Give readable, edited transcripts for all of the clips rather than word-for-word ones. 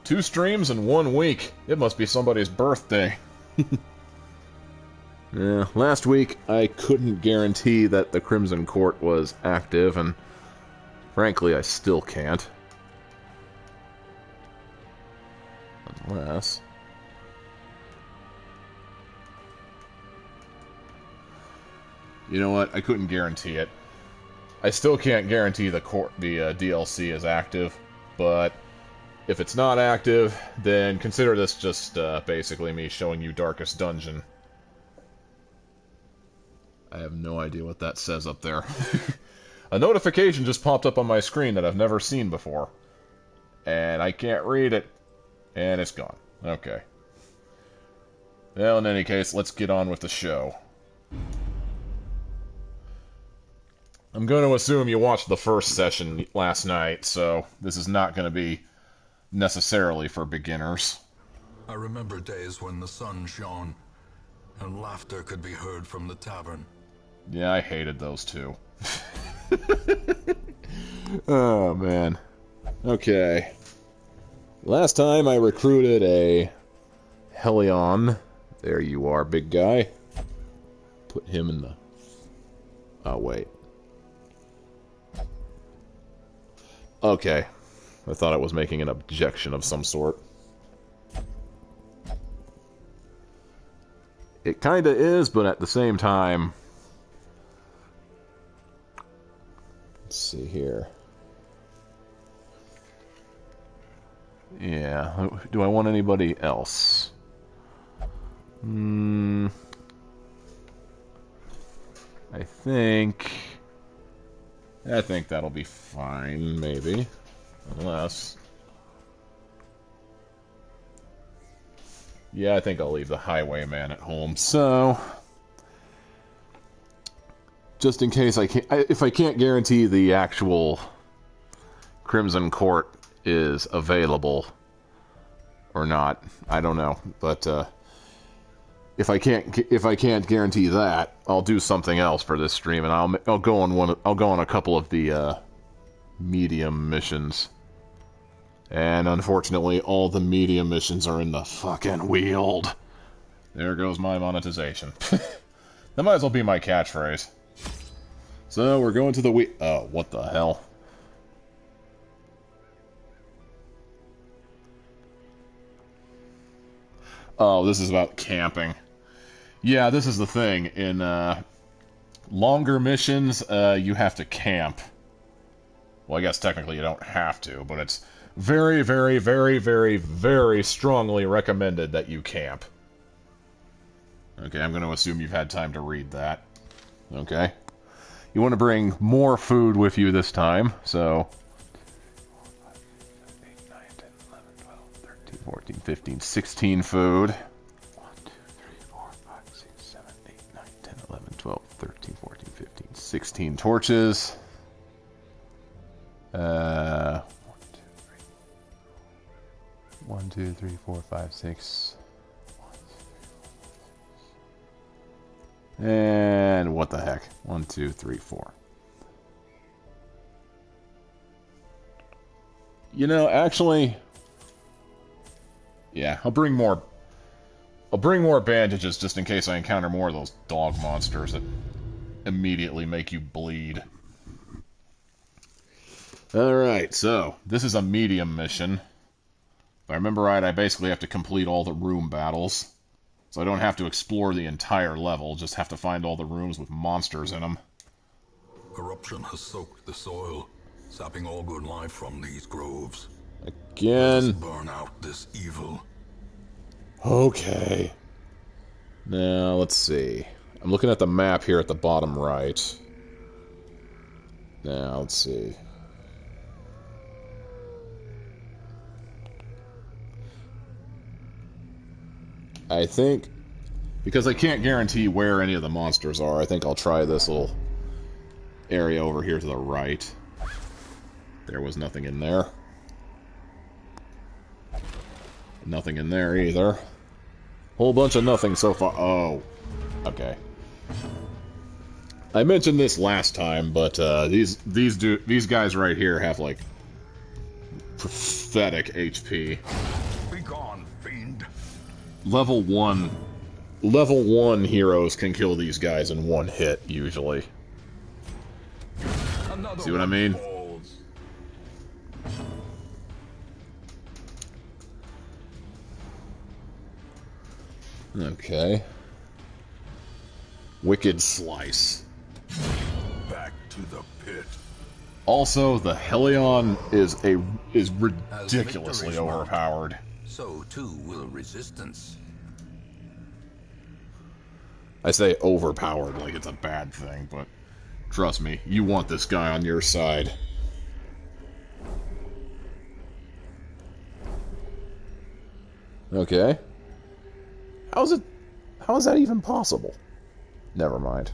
2 streams in 1 week. It must be somebody's birthday. Yeah, last week I couldn't guarantee that the Crimson Court was active, and frankly I still can't. Unless... You know what? I couldn't guarantee it. I still can't guarantee the DLC is active, but if it's not active, then consider this just basically me showing you Darkest Dungeon. I have no idea what that says up there. A notification just popped up on my screen that I've never seen before. And I can't read it. And it's gone. Okay. Well, in any case, let's get on with the show. I'm going to assume you watched the first session last night, so this is not going to be necessarily for beginners. I remember days when the sun shone and laughter could be heard from the tavern. Yeah, I hated those too. Oh, man. Okay. Last time I recruited a Helion. There you are, big guy. Put him in the... Oh, wait. Okay. I thought I was making an objection of some sort. It kinda is, but at the same time... Let's see here. Yeah, do I want anybody else? I think that'll be fine, maybe. Unless... Yeah, I think I'll leave the Highwayman at home, so... Just in case if I can't guarantee the actual Crimson Court is available or not, I don't know. But if I can't guarantee that, I'll do something else for this stream, and I'll go on a couple of the medium missions. And unfortunately, all the medium missions are in the fucking Weald. There goes my monetization. That might as well be my catchphrase. So, we're going to the Weald. Oh, what the hell? Oh, this is about camping. Yeah, this is the thing. In longer missions, you have to camp. Well, I guess technically you don't have to, but it's very, very, very, very, very strongly recommended that you camp. Okay, I'm going to assume you've had time to read that. Okay. You want to bring more food with you this time, so... 8, 9, 10, 11, 12, 13, 14, 15, 16 food. 1, 2, 3, 4, 5, 6, 7, 8, 9, 10, 11, 12, 13, 14, 15, 16 torches. 1, 2, 3, 4, 5, 6. And what the heck? 1, 2, 3, 4. You know, actually, yeah, I'll bring more bandages just in case I encounter more of those dog monsters that immediately make you bleed. Alright, so, this is a medium mission. If I remember right, I basically have to complete all the room battles. So I don't have to explore the entire level, just have to find all the rooms with monsters in them. Corruption has soaked the soil, sapping all good life from these groves. Again. Let us burn out this evil. Okay. Now, let's see. I'm looking at the map here at the bottom right. Now, let's see. I think, because I can't guarantee where any of the monsters are, I think I'll try this little area over here to the right. There was nothing in there. Nothing in there either. Whole bunch of nothing so far. Oh, okay. I mentioned this last time, but these guys right here have like pathetic HP. Be gone, fiend. Level 1 heroes can kill these guys in one hit, usually. See what I mean? Falls. Okay. Wicked Slice. Back to the pit. Also, the Helion is ridiculously overpowered. So too will resistance. I say overpowered like it's a bad thing, but trust me, you want this guy on your side. Okay. How is that even possible? Never mind.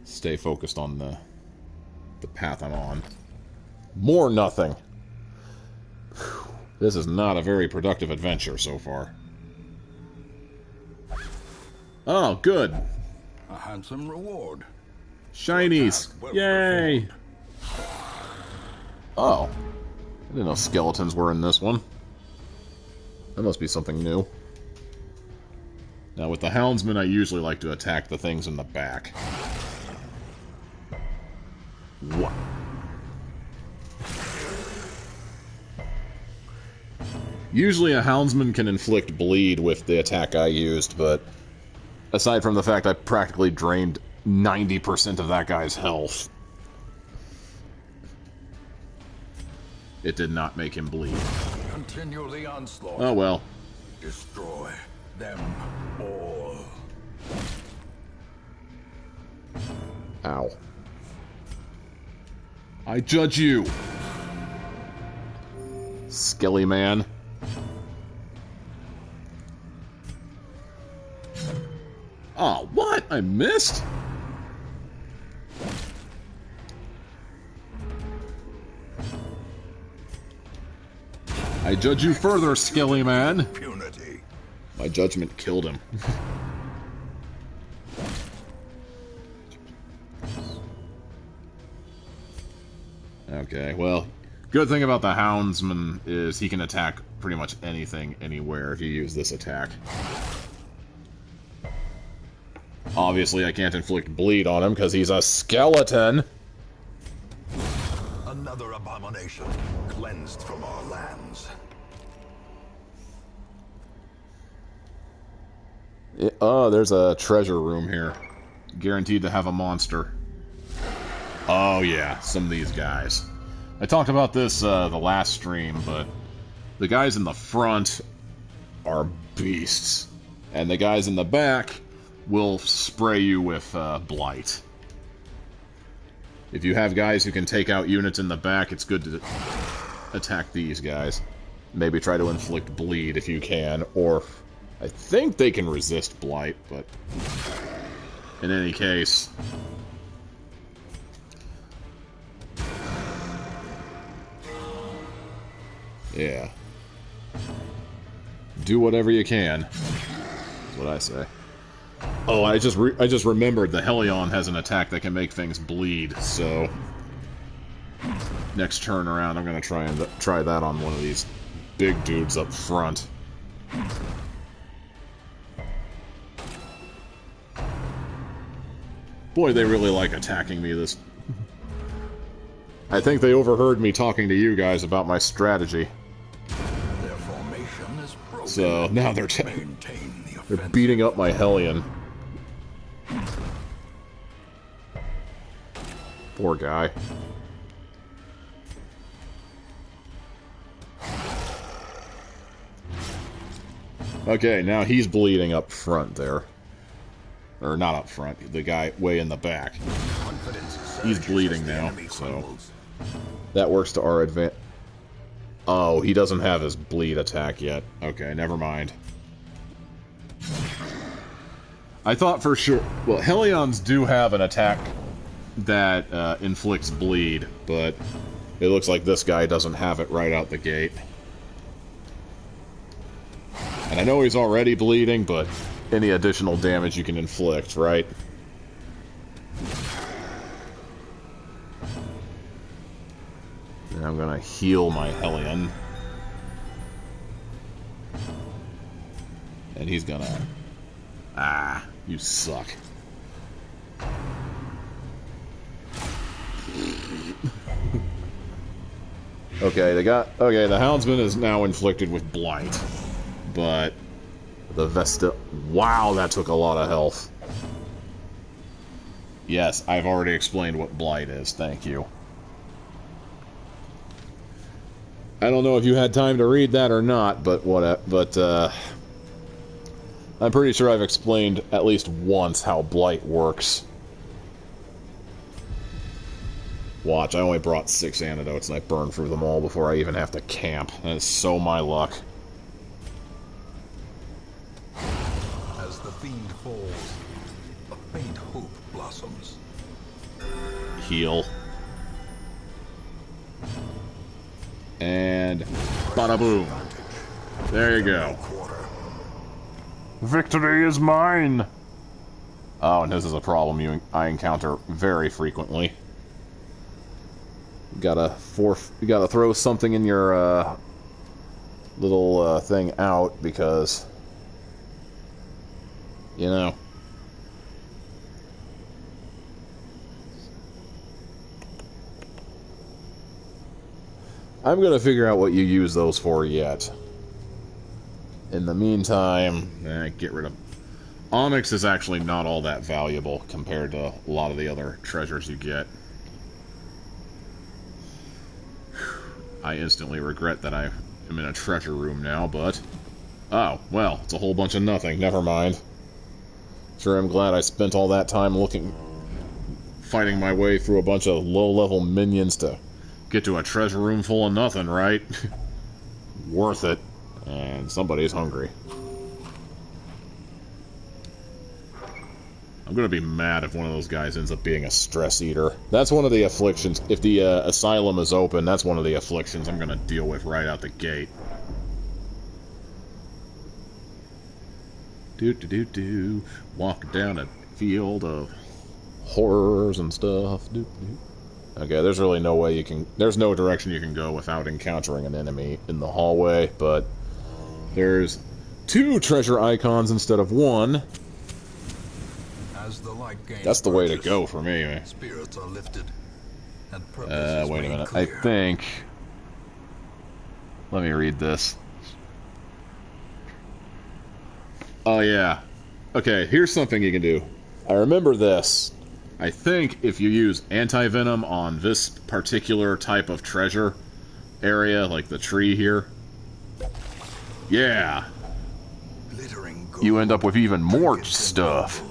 Stay focused on the path I'm on. More nothing. Whew. This is not a very productive adventure so far. Oh, good. A handsome reward. Shinies. Well Yay. performed. Oh. I didn't know skeletons were in this one. That must be something new. Now, with the Houndsman, I usually like to attack the things in the back. What? Usually a Houndsman can inflict bleed with the attack I used, but aside from the fact I practically drained 90% of that guy's health, it did not make him bleed. Continue the onslaught. Oh well. Destroy them all. Ow. I judge you, Skelly Man. Oh, what? I missed? I judge you further, Skelly Man. Impunity. My judgment killed him. Okay, well, good thing about the Houndsman is he can attack pretty much anything, anywhere, if you use this attack. Obviously, I can't inflict bleed on him because he's a skeleton. Another abomination cleansed from our lands. Oh, there's a treasure room here. Guaranteed to have a monster. Oh yeah, some of these guys. I talked about this the last stream, but the guys in the front are beasts. And the guys in the back will spray you with blight. If you have guys who can take out units in the back, it's good to attack these guys. Maybe try to inflict bleed if you can, or I think they can resist blight, but in any case, yeah. Do whatever you can. That's what I say. Oh, I just remembered the Helion has an attack that can make things bleed, so next turn around I'm gonna try that on one of these big dudes up front. Boy, they really like attacking me this. I think they overheard me talking to you guys about my strategy. Their formation is broken. So now they're Maintain the offensive. beating up my Hellion. Poor guy. Okay, now he's bleeding up front there. Or not up front, the guy way in the back. He's bleeding now, so that works to our advantage. Oh, he doesn't have his bleed attack yet. Okay, never mind. I thought for sure... Well, Helions do have an attack that inflicts bleed, but it looks like this guy doesn't have it right out the gate. And I know he's already bleeding, but any additional damage you can inflict, right? I'm gonna heal my Hellion. And he's gonna... Ah, you suck. Okay, the Houndsman is now inflicted with Blight. But the Vesta... Wow, that took a lot of health. Yes, I've already explained what Blight is, thank you. I don't know if you had time to read that or not, but I'm pretty sure I've explained at least once how Blight works. Watch, I only brought 6 antidotes and I burned through them all before I even have to camp. That is so my luck. As the fiend falls, a faint hope blossoms. Heal. And bada boom. There you go. Victory is mine! Oh, and this is a problem I encounter very frequently. You gotta throw something in your little thing out because, you know. I'm gonna figure out what you use those for yet. In the meantime, get rid of... Onyx is actually not all that valuable compared to a lot of the other treasures you get. I instantly regret that I am in a treasure room now, but... Oh, well, it's a whole bunch of nothing. Never mind. Sure, I'm glad I spent all that time fighting my way through a bunch of low-level minions to get to a treasure room full of nothing, right? Worth it. And somebody's hungry. I'm gonna be mad if one of those guys ends up being a stress eater. That's one of the afflictions. If the asylum is open, that's one of the afflictions I'm gonna deal with right out the gate. Do. Walk down a field of horrors and stuff. Okay, there's really no way you can... There's no direction you can go without encountering an enemy in the hallway, but... There's 2 treasure icons instead of 1. As the light gains That's the way to go for me, man. Spirits are lifted, and purpose is wait a made minute. clear. I think... Let me read this. Oh, yeah. Okay, here's something you can do. I remember this. I think if you use anti-venom on this particular type of treasure area, like the tree here, yeah, you end up with even more stuff.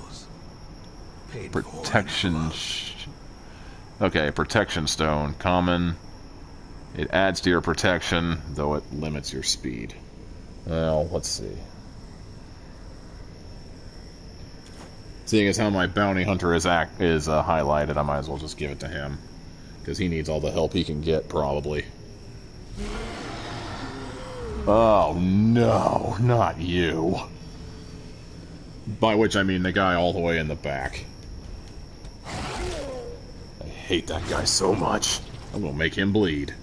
Protection... Okay, protection stone. Common. It adds to your protection, though it limits your speed. Well, let's see. Seeing as how my bounty hunter is highlighted, I might as well just give it to him. Because he needs all the help he can get, probably. Oh, no, not you. By which I mean the guy all the way in the back. I hate that guy so much. I'm gonna make him bleed.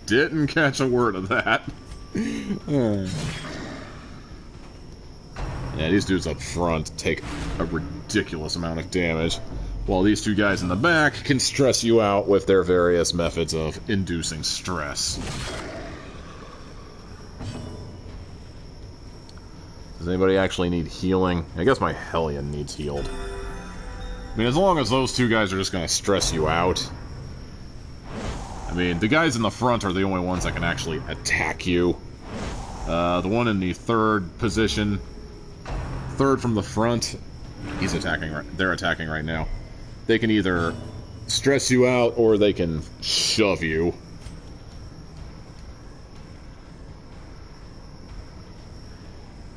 Didn't catch a word of that. Yeah, these dudes up front take a ridiculous amount of damage, while these 2 guys in the back can stress you out with their various methods of inducing stress. Does anybody actually need healing? I guess my Hellion needs healed. I mean, as long as those 2 guys are just gonna stress you out. I mean, the guys in the front are the only ones that can actually attack you. The one in the 3rd position, 3rd from the front, he's attacking. They're attacking right now. They can either stress you out or they can shove you.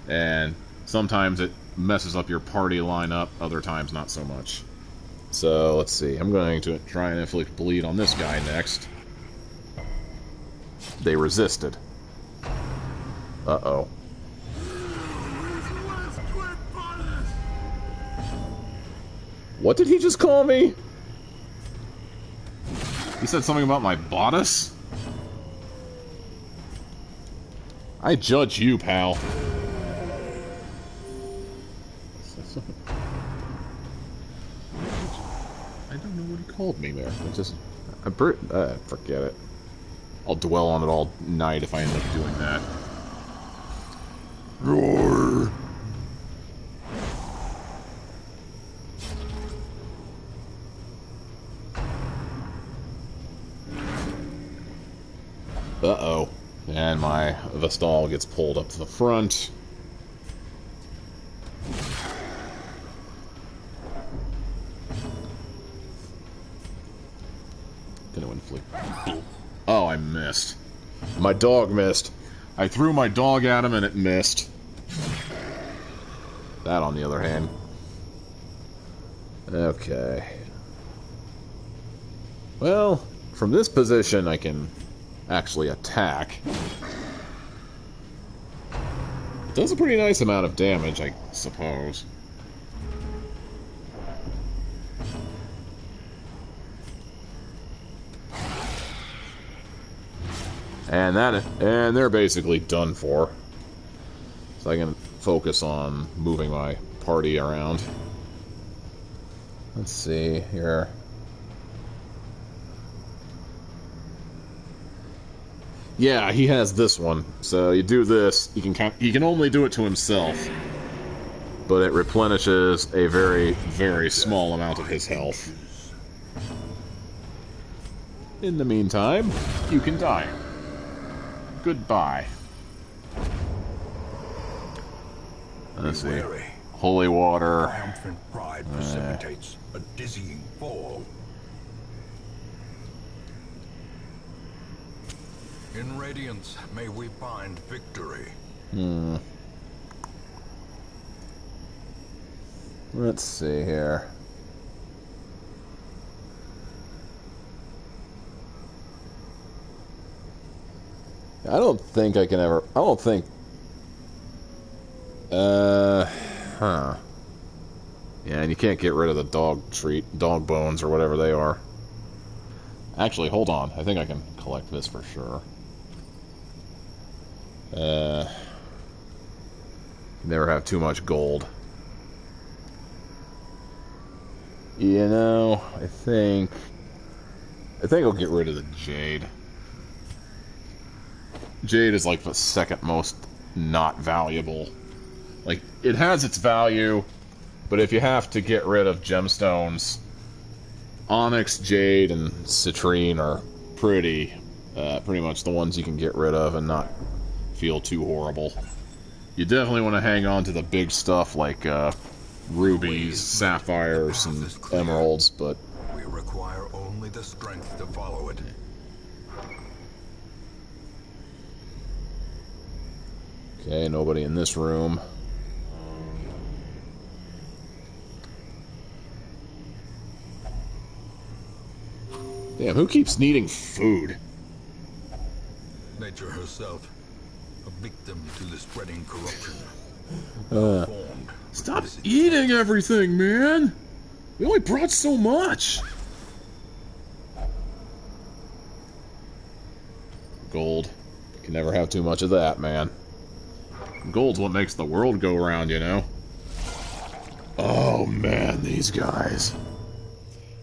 And sometimes it messes up your party lineup, other times not so much. So, let's see. I'm going to try and inflict bleed on this guy next. They resisted. Uh-oh. What did he just call me? He said something about my bodice? I judge you, pal. I don't know what he called me there. Forget it. I'll dwell on it all night if I end up doing that. Roar! Uh-oh. And my Vestal gets pulled up to the front. Gonna inflict. Oh, I missed. My dog missed. I threw my dog at him and it missed. That, on the other hand. Okay. Well, from this position I can actually attack. It does a pretty nice amount of damage, I suppose. And they're basically done for. So I can focus on moving my party around. Let's see here. Yeah, he has this one. So you do this, he can only do it to himself. But it replenishes a very, very small amount of his health. In the meantime, you can die. Goodbye. Let's see. Holy water. Triumphant pride precipitates a dizzying fall. In radiance, may we find victory. Let's see here. I don't think I can ever... I don't think... Yeah, and you can't get rid of the dog bones or whatever they are. Actually, hold on. I think I can collect this for sure. Never have too much gold. You know, I think I'll get rid of the jade. Jade is like the second most not valuable. Like, it has its value, but if you have to get rid of gemstones, onyx, jade, and citrine are pretty much the ones you can get rid of and not feel too horrible. You definitely want to hang on to the big stuff like rubies, sapphires, and emeralds, but we require only the strength to follow it. Okay, nobody in this room. Damn, who keeps needing food? Nature herself, a victim to the spreading corruption. Stop eating everything, man! We only brought so much! Gold. You can never have too much of that, man. Gold's what makes the world go round, you know? Oh, man, these guys.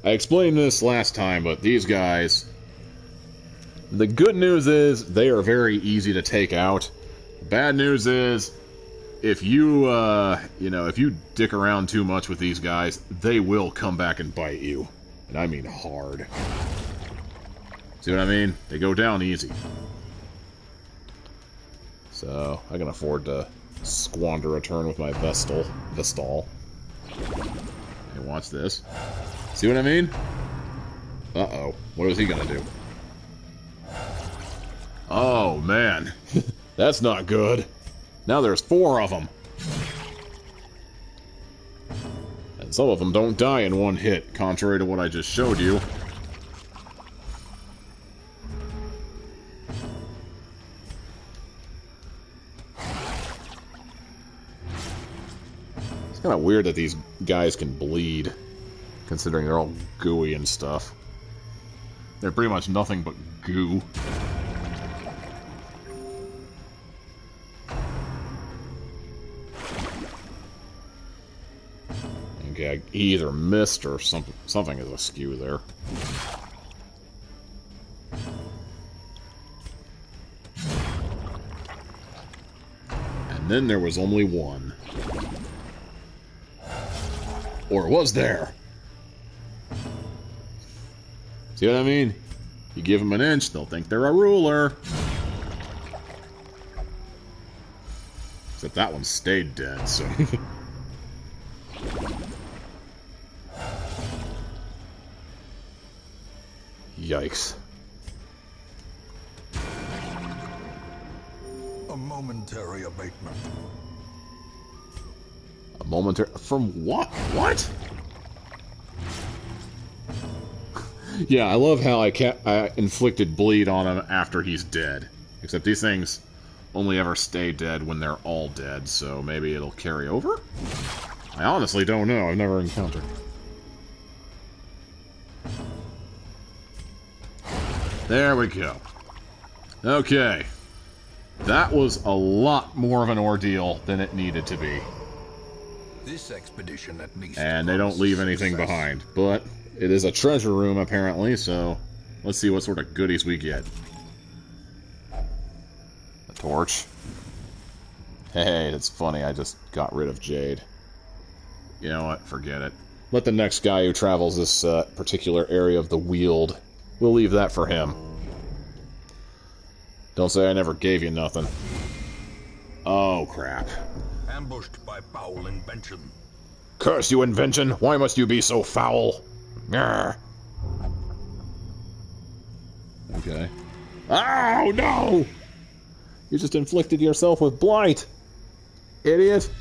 I explained this last time, but these guys... The good news is, they are very easy to take out. The bad news is, if you, if you dick around too much with these guys, they will come back and bite you. And I mean hard. See what I mean? They go down easy. So, I can afford to squander a turn with my Vestal. Hey, watch this. See what I mean? Uh-oh. What is he gonna do? Oh, man. That's not good. Now there's 4 of them. And some of them don't die in one hit, contrary to what I just showed you. It's kind of weird that these guys can bleed. considering they're all gooey and stuff. They're pretty much nothing but goo. Okay, he either missed or something is askew there. And then there was only one. Or was there? See what I mean? You give them an inch, they'll think they're a ruler. Except that one stayed dead, so... Yikes. A momentary abatement. A momentary... From what? What? Yeah, I love how I inflicted bleed on him after he's dead. Except these things only ever stay dead when they're all dead, so maybe it'll carry over? I honestly don't know. I've never encountered. There we go. Okay. That was a lot more of an ordeal than it needed to be. This expedition at least. And they don't leave anything behind. But it is a treasure room, apparently, so let's see what sort of goodies we get. A torch. Hey, that's funny. I just got rid of Jade. You know what? Forget it. Let the next guy who travels this particular area of the Weald. We'll leave that for him. Don't say I never gave you nothing. Oh, crap. Ambushed by foul invention. Curse you, invention! Why must you be so foul? Grr. Okay. Oh, no! You just inflicted yourself with blight! Idiot!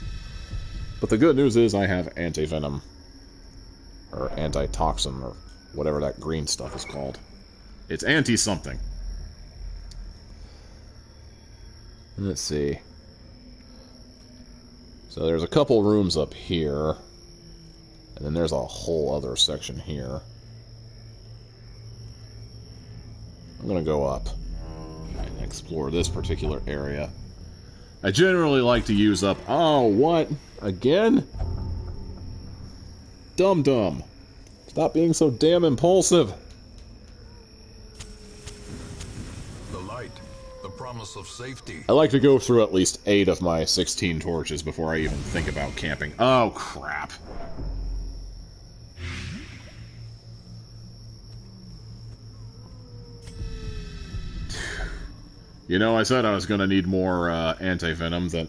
But the good news is I have anti-venom. Or antitoxin, or whatever that green stuff is called. It's anti-something. Let's see. So there's a couple rooms up here. And then there's a whole other section here. I'm gonna go up and explore this particular area. I generally like to use up... Oh, what? Again? Dum-dum. Stop being so damn impulsive. The light. The promise of safety. I like to go through at least 8 of my 16 torches before I even think about camping. Oh, crap. You know, I said I was going to need more anti-venom than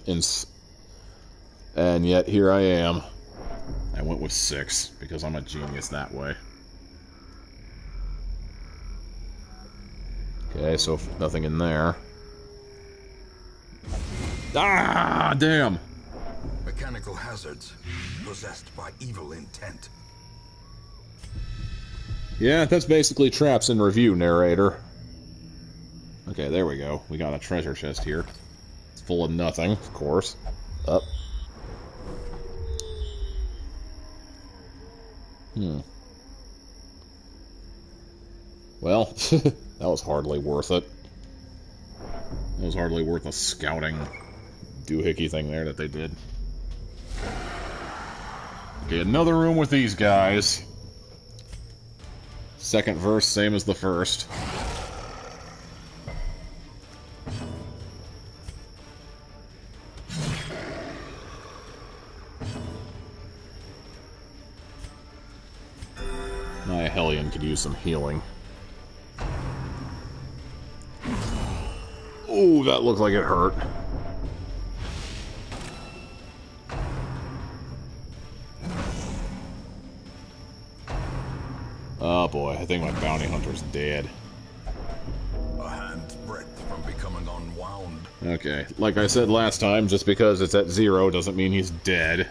and yet here I am. I went with 6 because I'm a genius that way. Okay, so nothing in there. Ah, damn! Mechanical hazards. Possessed by evil intent. Yeah, that's basically traps in review, narrator. Okay, there we go. We got a treasure chest here. It's full of nothing, of course. Up. Well, that was hardly worth it. That was hardly worth a scouting doohickey thing there that they did. Okay, another room with these guys. Second verse, same as the first. My Hellion could use some healing. Oh, that looked like it hurt. Oh boy, I think my bounty hunter's dead. A hand's breadth from becoming unwound. Okay, like I said last time, just because it's at 0 doesn't mean he's dead.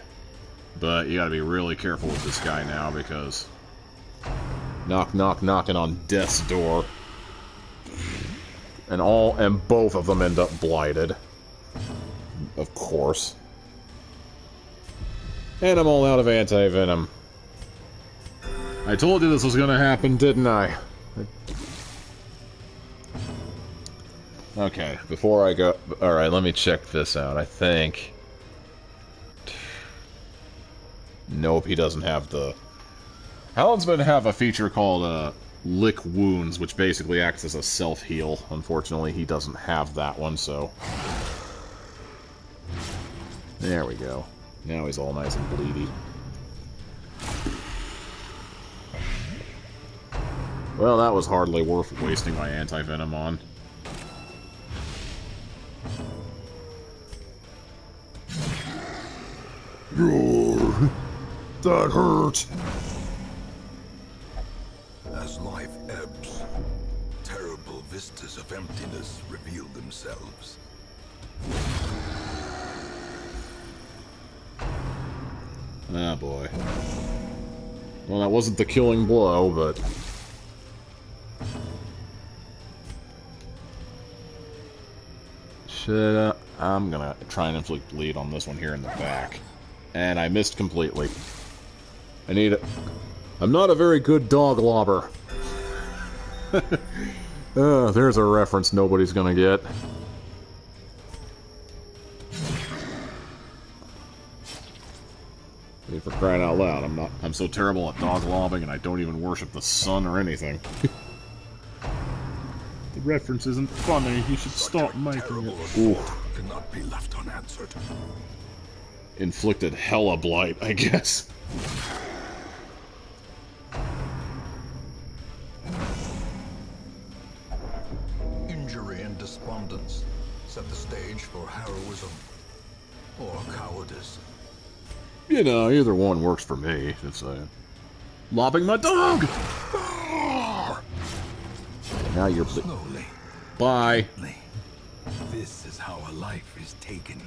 But you gotta be really careful with this guy now, because... Knock, knock, knocking on death's door. And both of them end up blighted. Of course. And I'm all out of anti-venom. I told you this was gonna happen, didn't I? Okay, before I go... Alright, let me check this out. I think... Nope, he doesn't have the... Houndsmen have a feature called, Lick Wounds, which basically acts as a self-heal. Unfortunately, he doesn't have that one, so... There we go. Now he's all nice and bleedy. Well, that was hardly worth wasting my anti-venom on. That hurt! As life ebbs, terrible vistas of emptiness reveal themselves. Ah, boy. Well, that wasn't the killing blow, but... I'm gonna try and inflict bleed on this one here in the back. And I missed completely. I need it. I'm not a very good dog lobber. There's a reference nobody's gonna get. For crying out loud, I'm so terrible at dog lobbing and I don't even worship the sun or anything. The reference isn't funny, you should stop making it. Ooh. Cannot be left unanswered. Inflicted hella blight, I guess. Injury and despondence set the stage for heroism or cowardice. You know, either one works for me. It's lobbing my dog. Now you're slowly. Bye. This is how a life is taken.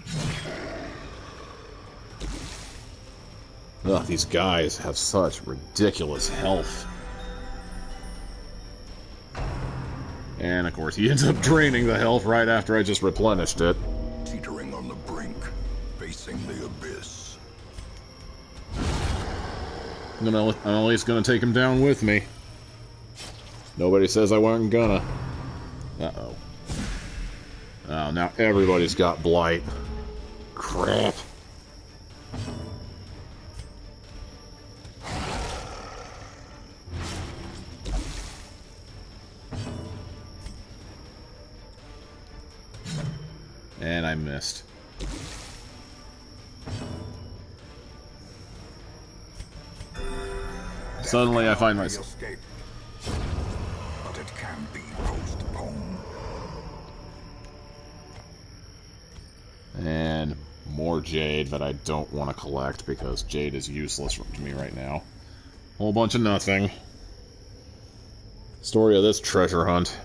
Ugh, these guys have such ridiculous health. And of course, he ends up draining the health right after I just replenished it. Teetering on the brink, facing the abyss. I'm at least gonna take him down with me. Nobody says I wasn't gonna. Uh-oh. Oh, now everybody's got blight. Crap. And I missed. Suddenly I find myself... But it can be postponed. And more jade that I don't want to collect because jade is useless to me right now. Whole bunch of nothing. Story of this treasure hunt.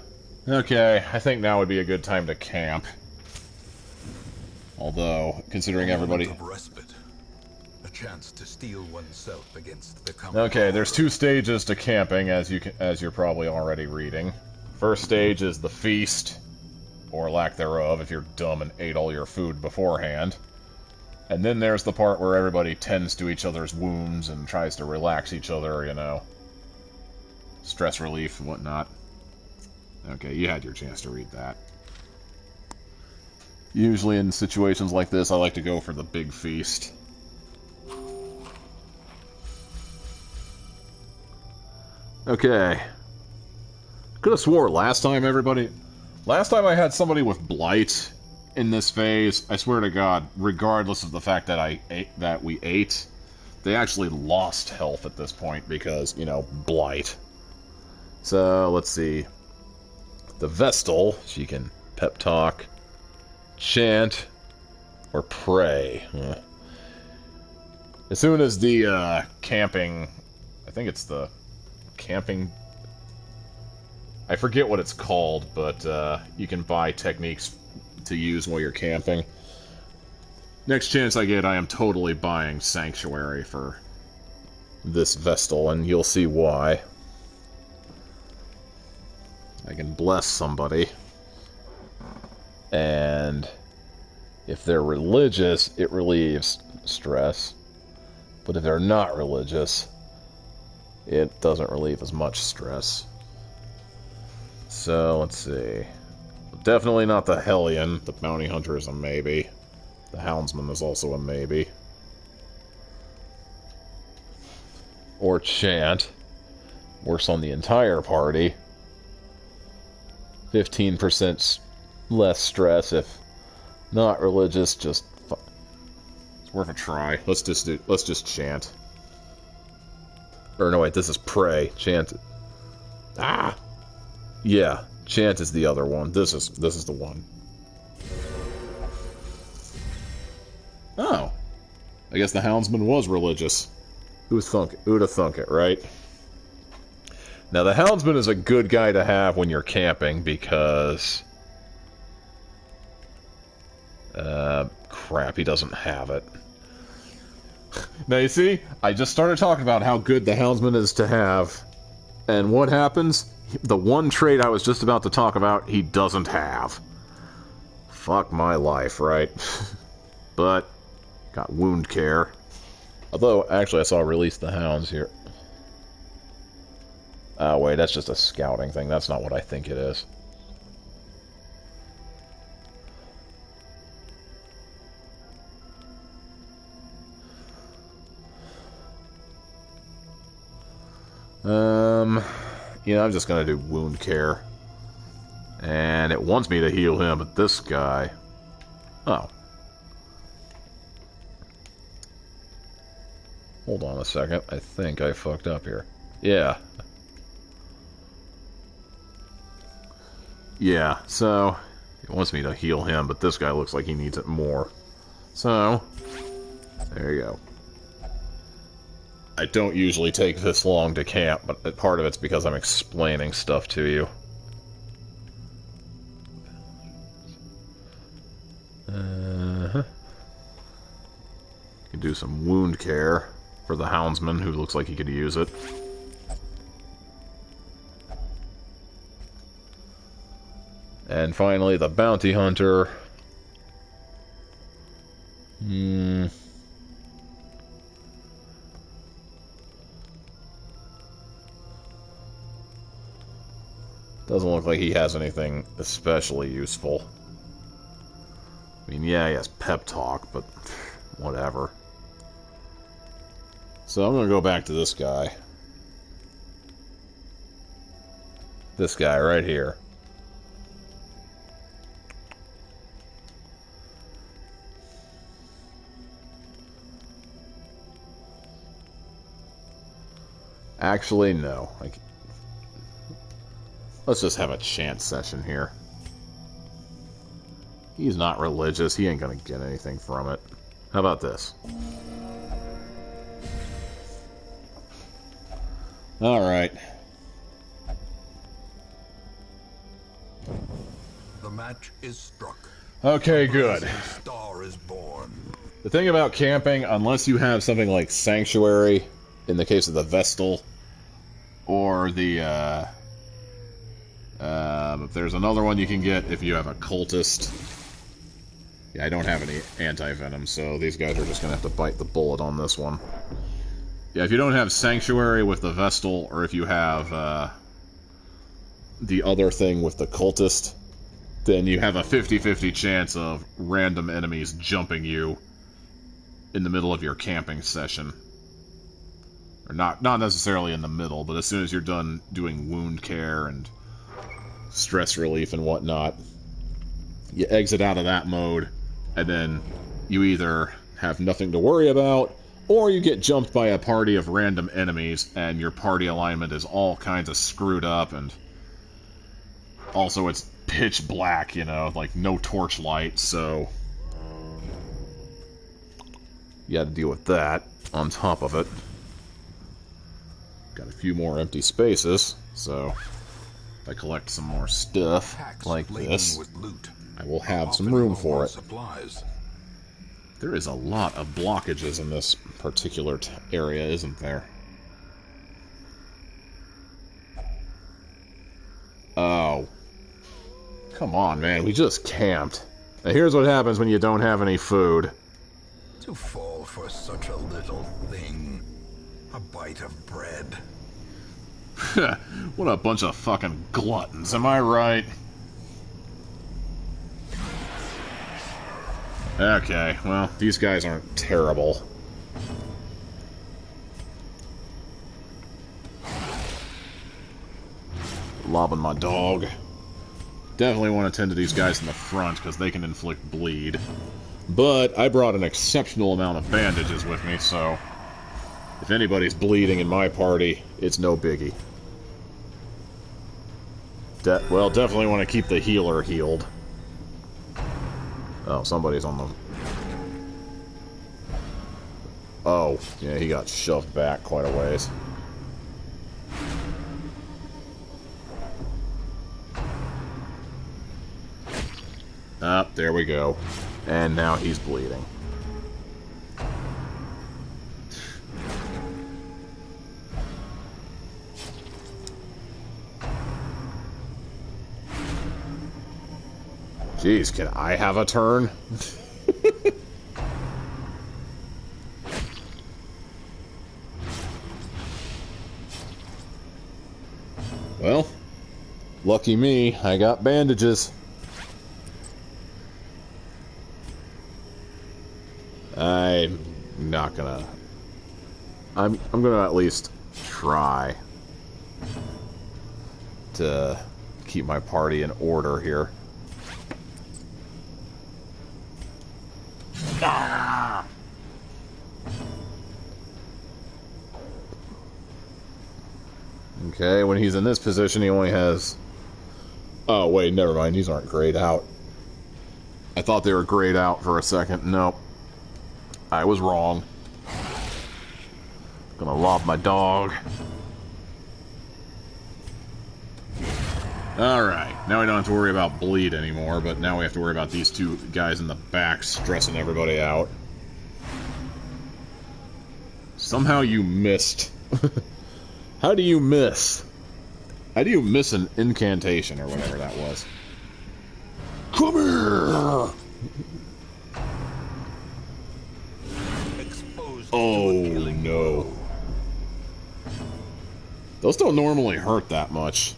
Okay, I think now would be a good time to camp. Although, considering everybody... Respite. A chance to steel oneself against the Okay, there's two stages to camping, as you're probably already reading. First stage is the feast, or lack thereof, if you're dumb and ate all your food beforehand. And then there's the part where everybody tends to each other's wounds and tries to relax each other, you know. Stress relief and whatnot. Okay, you had your chance to read that. Usually in situations like this, I like to go for the big feast. Okay. Could have swore last time I had somebody with blight in this phase, I swear to God, regardless of the fact that we ate, they actually lost health at this point because, you know, blight. So, let's see. The Vestal, she can pep talk, chant, or pray. As soon as the camping, I think it's the camping, I forget what it's called, but you can buy techniques to use while you're camping. Next chance I get, I am totally buying Sanctuary for this Vestal, and you'll see why. I can bless somebody, and if they're religious, it relieves stress, but if they're not religious, it doesn't relieve as much stress. So, let's see. Definitely not the Hellion. The Bounty Hunter is a maybe. The Houndsman is also a maybe. Or Chant. Works on the entire party. 15% less stress if not religious, just... It's worth a try. Let's just Chant. Or no, wait, this is Pray. Chant... Ah! Yeah, Chant is the other one. This is the one. Oh. I guess the Houndsman was religious. Who'd have thunk it, right? Now, the Houndsman is a good guy to have when you're camping, because... crap, he doesn't have it. Now, you see, I just started talking about how good the Houndsman is to have, and what happens? The one trait I was just about to talk about, he doesn't have. Fuck my life, right? But, got wound care. Although, actually, I saw Release the Hounds here. Oh, wait, that's just a scouting thing. That's not what I think it is. Yeah, I'm just gonna do wound care. And it wants me to heal him, but this guy... Oh. Hold on a second. I think I fucked up here. Yeah. Yeah, so... It wants me to heal him, but this guy looks like he needs it more. So... There you go. I don't usually take this long to camp, but part of it's because I'm explaining stuff to you. You can do some wound care for the Houndsman, who looks like he could use it. And finally, the Bounty Hunter. Doesn't look like he has anything especially useful. I mean, yeah, he has pep talk, but whatever. So I'm gonna go back to this guy. This guy right here. Actually, no. Let's just have a chant session here. He's not religious. He ain't gonna get anything from it. How about this? Alright. The match is struck. Okay, good. The star is born. The thing about camping, unless you have something like Sanctuary, in the case of the Vestal, or the, there's another one you can get if you have a Cultist. Yeah, I don't have any anti-venom, so these guys are just gonna have to bite the bullet on this one. Yeah, if you don't have Sanctuary with the Vestal, or if you have, the other thing with the Cultist, then you have a 50-50 chance of random enemies jumping you in the middle of your camping session. Or not necessarily in the middle, but as soon as you're done doing wound care and stress relief and whatnot, you exit out of that mode, and then you either have nothing to worry about, or you get jumped by a party of random enemies, and your party alignment is all kinds of screwed up, and also it's pitch black, you know, like no torchlight, so you had to deal with that on top of it. Got a few more empty spaces, so if I collect some more stuff like this, I will have some room for it. There is a lot of blockages in this particular area, isn't there? Oh. Come on, man, we just camped. Now here's what happens when you don't have any food. To fall for such a little thing. A bite of bread. What a bunch of fucking gluttons, am I right? Okay, well, these guys aren't terrible. Lobbing my dog. Definitely want to tend to these guys in the front, because they can inflict bleed. But I brought an exceptional amount of bandages with me, so if anybody's bleeding in my party, it's no biggie. Well, definitely want to keep the healer healed. Oh, somebody's on the... Oh, yeah, he got shoved back quite a ways. Ah, there we go. And now he's bleeding. Jeez, can I have a turn? Well, lucky me, I got bandages. I'm not gonna... I'm gonna at least try to keep my party in order here. Ah! Okay, when he's in this position, he only has... Oh, wait, never mind. These aren't grayed out. I thought they were grayed out for a second. Nope. I was wrong. Gonna lob my dog. Alright, now we don't have to worry about bleed anymore, but now we have to worry about these two guys in the back stressing everybody out. Somehow you missed. How do you miss? How do you miss an incantation or whatever that was? Come here! Oh no. Those don't normally hurt that much.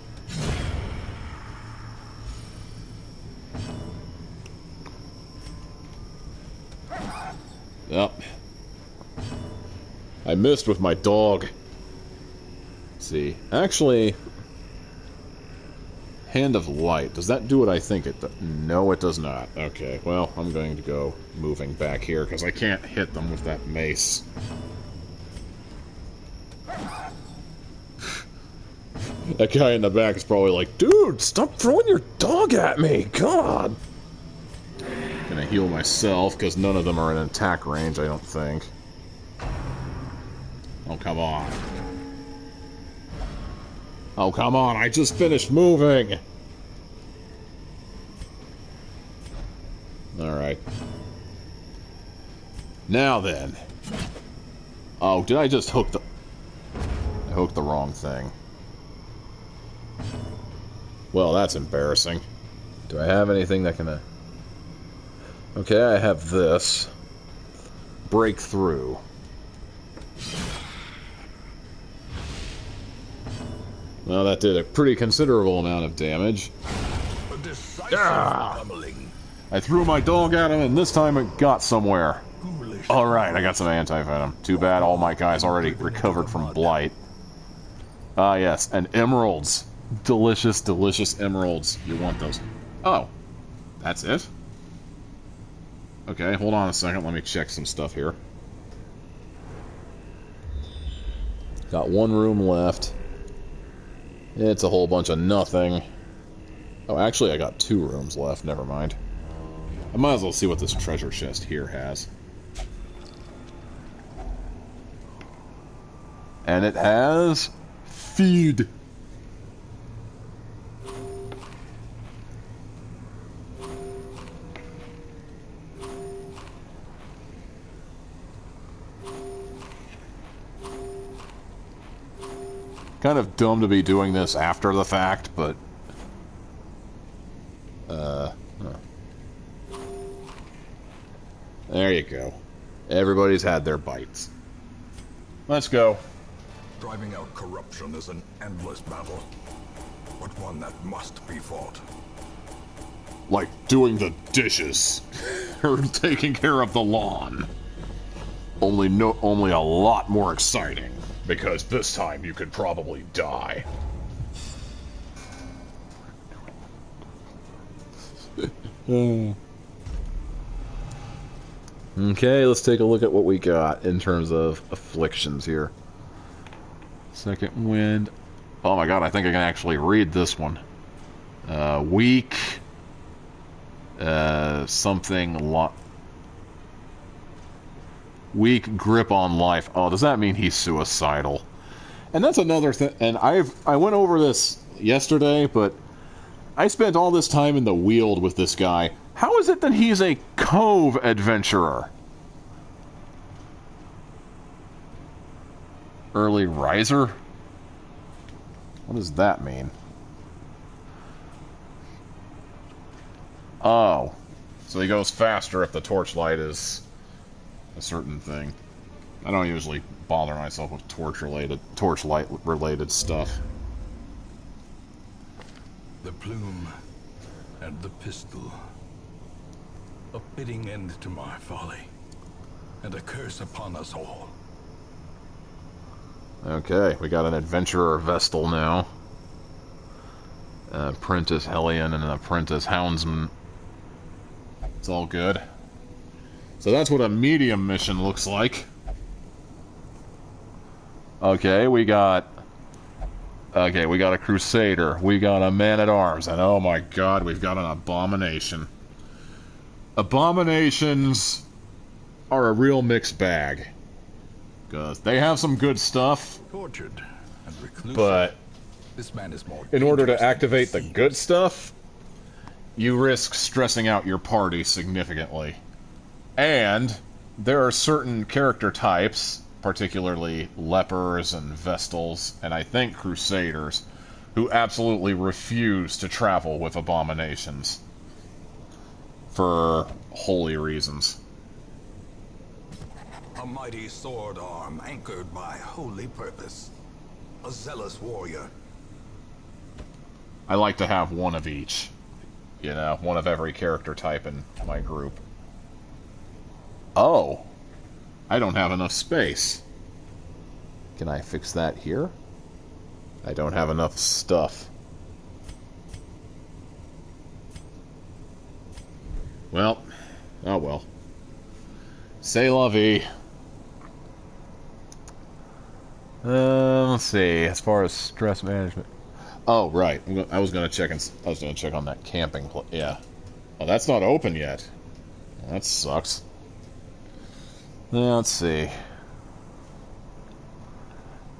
Yep. I missed with my dog. Let's see. Actually, Hand of Light. Does that do what I think it does? No, it does not. Okay, well, I'm going to go moving back here, because I can't hit them with that mace. That guy in the back is probably like, dude, stop throwing your dog at me! God! Gonna heal myself, because none of them are in attack range, I don't think. Oh, come on. Oh, come on, I just finished moving! Alright. Now then. Oh, did I just hook the... I hooked the wrong thing. Well, that's embarrassing. Do I have anything that can... Okay, I have this. Break through. Well, that did a pretty considerable amount of damage. Ah! I threw my dog at him, and this time it got somewhere. Alright, I got some anti-venom. Too bad all my guys already recovered from blight. Ah, yes, and emeralds. Delicious, delicious emeralds. You want those. Oh, that's it? Okay, hold on a second. Let me check some stuff here. Got one room left. It's a whole bunch of nothing. Oh, actually, I got 2 rooms left. Never mind. I might as well see what this treasure chest here has. And it has... Feed. Kind of dumb to be doing this after the fact, but... There you go. Everybody's had their bites. Let's go. Driving out corruption is an endless battle, but one that must be fought. Like doing the dishes or taking care of the lawn. Only a lot more exciting, because this time you could probably die. Okay, let's take a look at what we got in terms of afflictions here. Second wind. Oh my god, I think I can actually read this one. Weak. Weak grip on life. Oh, does that mean he's suicidal? And that's another thing. And I went over this yesterday, but I spent all this time in the Weald with this guy. How is it that he's a cove adventurer? Early riser? What does that mean? Oh. So he goes faster if the torchlight is a certain thing. I don't usually bother myself with torchlight related stuff. The plume and the pistol. A fitting end to my folly, and a curse upon us all. Okay, we got an adventurer Vestal now. Apprentice Hellion and an apprentice Houndsman. It's all good. So that's what a medium mission looks like. Okay, we got a Crusader. We got a Man-at-Arms. And oh my god, we've got an Abomination. Abominations are a real mixed bag. Because they have some good stuff. Tortured and reclusive. But this man is more in order to activate the good stuff, you risk stressing out your party significantly. And there are certain character types, particularly lepers and vestals, and I think crusaders, who absolutely refuse to travel with abominations for holy reasons. A mighty sword arm anchored by holy purpose. A zealous warrior. I like to have one of each. You know, one of every character type in my group. Oh. I don't have enough space. Can I fix that here? I don't have enough stuff. Well. Oh well. C'est la vie. Let's see. As far as stress management. Oh right. I was gonna check on that camping place. Yeah. Oh, that's not open yet. Well, that sucks. Let's see.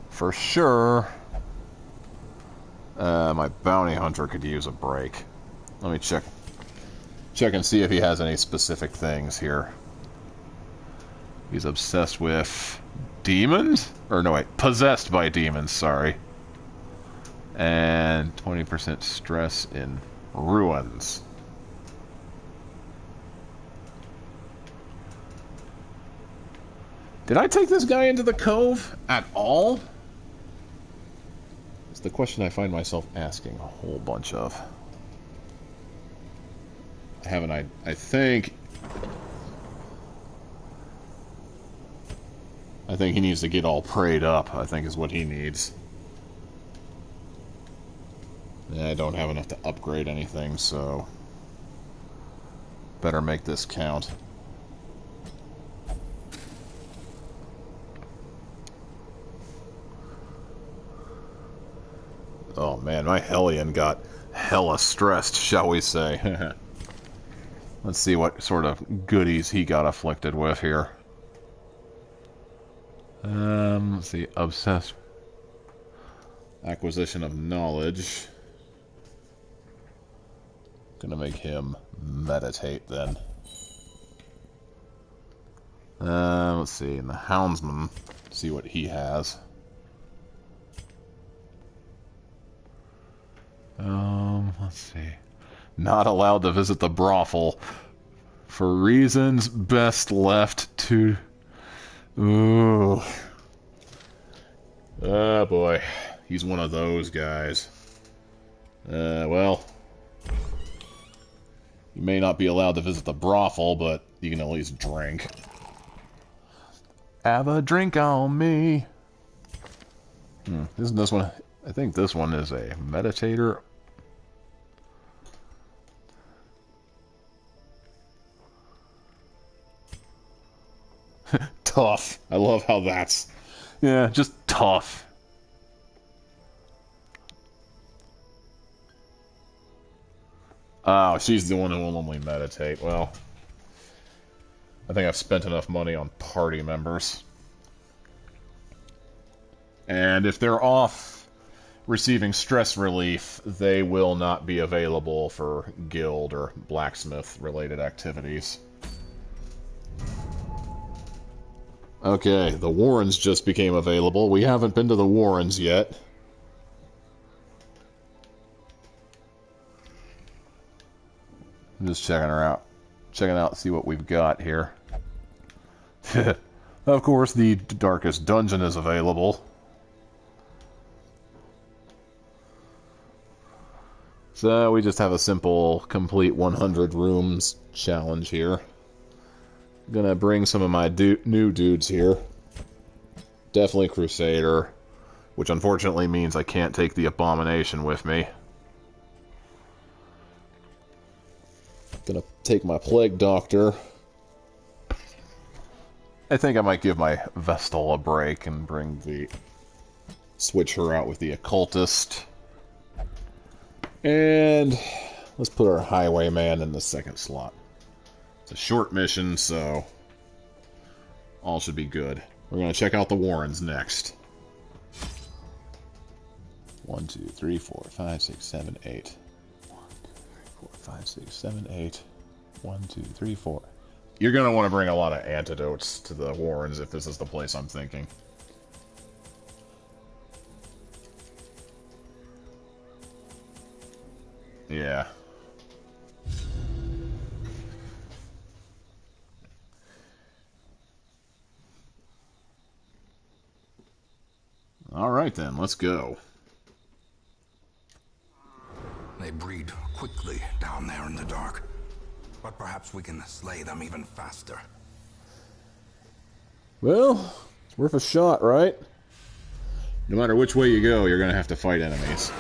For sure, my bounty hunter could use a break. Let me check and see if he has any specific things here. He's obsessed with demons? Or no, wait, possessed by demons, sorry. And 20% stress in ruins. Did I take this guy into the cove at all? It's the question I find myself asking a whole bunch of. I think he needs to get all prayed up, I think is what he needs. I don't have enough to upgrade anything, so better make this count. Oh man, my Hellion got hella stressed, shall we say. Let's see what sort of goodies he got afflicted with here. Let's see, obsessed. Acquisition of knowledge. Gonna make him meditate then. Let's see, and the Houndsman, see what he has. Let's see. Not allowed to visit the brothel for reasons best left to... Ooh. Oh boy, he's one of those guys. Well, you may not be allowed to visit the brothel, but you can at least drink. Have a drink on me. Isn't this one? I think this one is a meditator. Tough. I love how that's... Yeah, just tough. Oh, she's the one who will only meditate. Well, I think I've spent enough money on party members. And if they're off receiving stress relief, they will not be available for guild or blacksmith-related activities. Okay, the Warrens just became available. We haven't been to the Warrens yet. I'm just checking her out. Checking out, see what we've got here. Of course, the Darkest Dungeon is available. So we just have a simple, complete 100 rooms challenge here. Gonna bring some of my new dudes here. Definitely Crusader, which unfortunately means I can't take the Abomination with me. Gonna take my Plague Doctor. I think I might give my Vestal a break and bring the... switch her out with the Occultist. And let's put our Highwayman in the second slot. It's a short mission, so all should be good. We're going to check out the Warrens next. 1, 2, 3, 4, 5, 6, 7, 8. 1, 2, 3, 4, 5, 6, 7, 8. 1, 2, 3, 4. You're going to want to bring a lot of antidotes to the Warrens if this is the place I'm thinking. Yeah. Alright then, let's go. They breed quickly down there in the dark. But perhaps we can slay them even faster. Well, it's worth a shot, right? No matter which way you go, you're gonna have to fight enemies.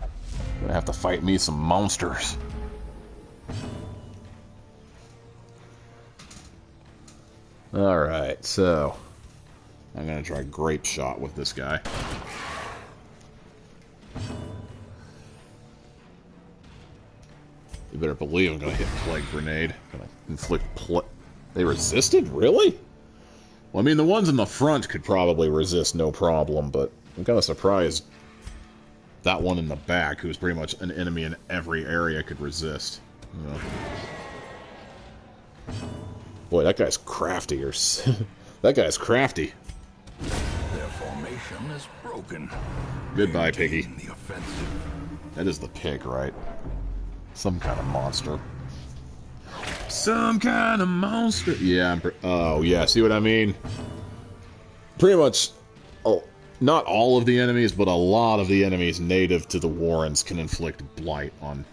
You're gonna have to fight me some monsters. Alright, so... I'm gonna try Grape Shot with this guy. You better believe I'm gonna hit Plague Grenade. Gonna inflict They resisted? Really? Well, I mean, the ones in the front could probably resist no problem, but I'm kind of surprised that one in the back, who's pretty much an enemy in every area, could resist. You know. Boy, that guy's crafty. That guy's crafty. Their formation is broken. Goodbye, Piggy. The offensive. That is the pig, right? Some kind of monster. Some kind of monster. Yeah, oh, yeah, see what I mean? Pretty much, oh, not all of the enemies, but a lot of the enemies native to the Warrens can inflict blight on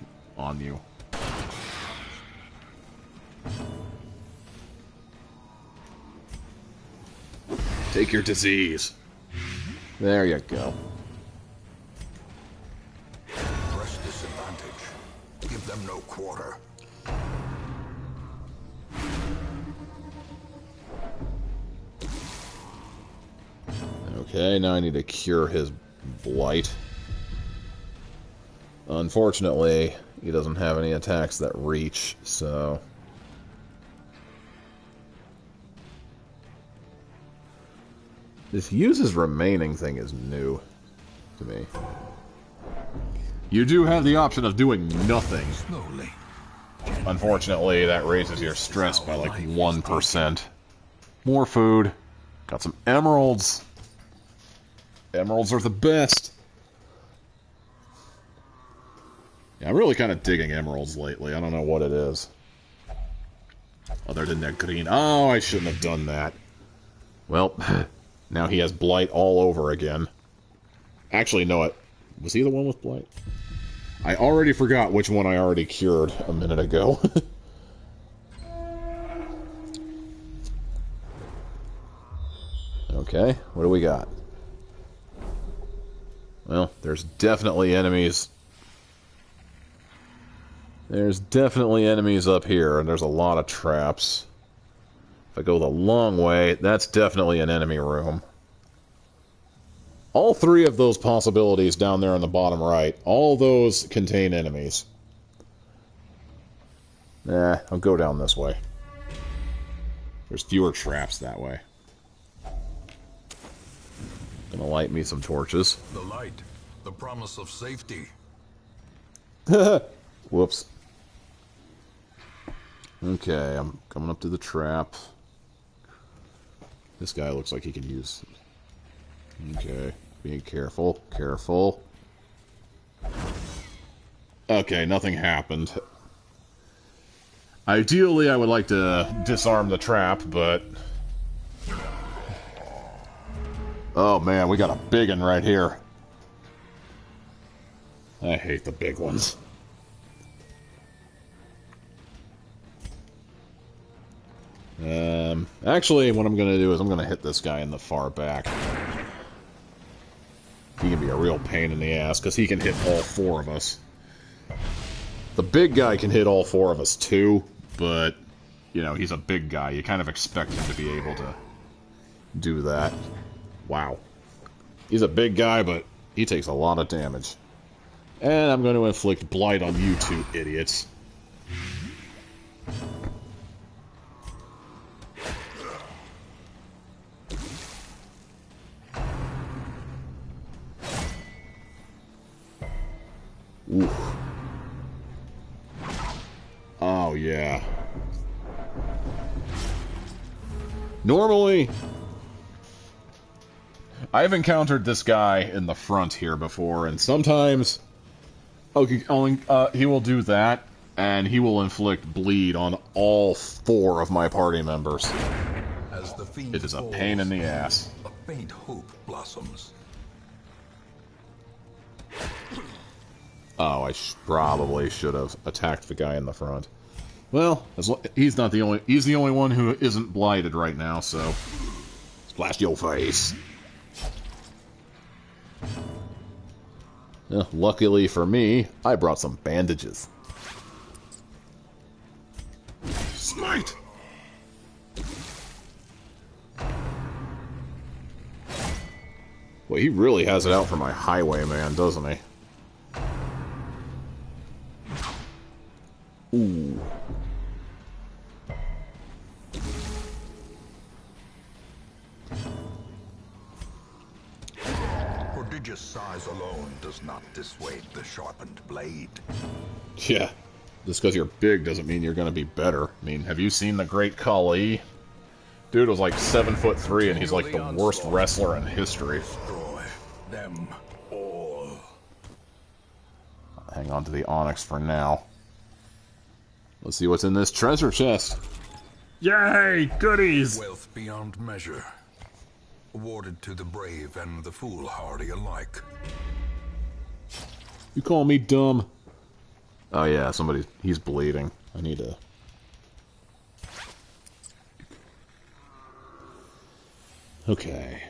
you. Take your disease. There you go. Press disadvantage. Give them no quarter. Okay, now I need to cure his blight. Unfortunately, he doesn't have any attacks that reach, so... This uses remaining thing is new to me. You do have the option of doing nothing. Slowly. Unfortunately, that raises your stress by like 1%. More food. Got some emeralds. Emeralds are the best. Yeah, I'm really kind of digging emeralds lately. I don't know what it is. Other than that green. Oh, I shouldn't have done that. Well, Now he has blight all over again. Actually, no, was he the one with blight? I already forgot which one I already cured a minute ago. Okay, what do we got? Well, there's definitely enemies. There's definitely enemies up here, and there's a lot of traps. If I go the long way, that's definitely an enemy room. All three of those possibilities down there on the bottom right, all those contain enemies. Nah, I'll go down this way. There's fewer traps that way. Gonna light me some torches. The light, the promise of safety. Whoops. Okay, I'm coming up to the trap. This guy looks like he can use... Okay, being careful, careful. Okay, nothing happened. Ideally, I would like to disarm the trap, but... Oh man, we got a big one right here. I hate the big ones. Actually, what I'm going to do is I'm going to hit this guy in the far back. He can be a real pain in the ass, because he can hit all four of us. The big guy can hit all four of us too, but, you know, he's a big guy. You kind of expect him to be able to do that. Wow. He's a big guy, but he takes a lot of damage. And I'm going to inflict blight on you two idiots. Oof. Oh, yeah. Normally, I've encountered this guy in the front here before, and sometimes he will do that, and he will inflict bleed on all four of my party members. As the fiend It is a falls, pain in the ass. a faint hope blossoms. Oh, I probably should have attacked the guy in the front. Well, he's the only one who isn't blighted right now, so splash your face. Luckily for me, I brought some bandages. Smite! Well, he really has it out for my highwayman, doesn't he? Ooh. Prodigious size alone does not dissuade the sharpened blade. Yeah. Just because you're big doesn't mean you're going to be better. I mean, have you seen the Great Khali? Dude was like 7'3", and he's like the worst wrestler in history. Destroy them all. Hang on to the onyx for now. Let's see what's in this treasure chest. Yay! Goodies! Wealth beyond measure. Awarded to the brave and the foolhardy alike. You call me dumb? Oh yeah, he's bleeding. I need to... Okay.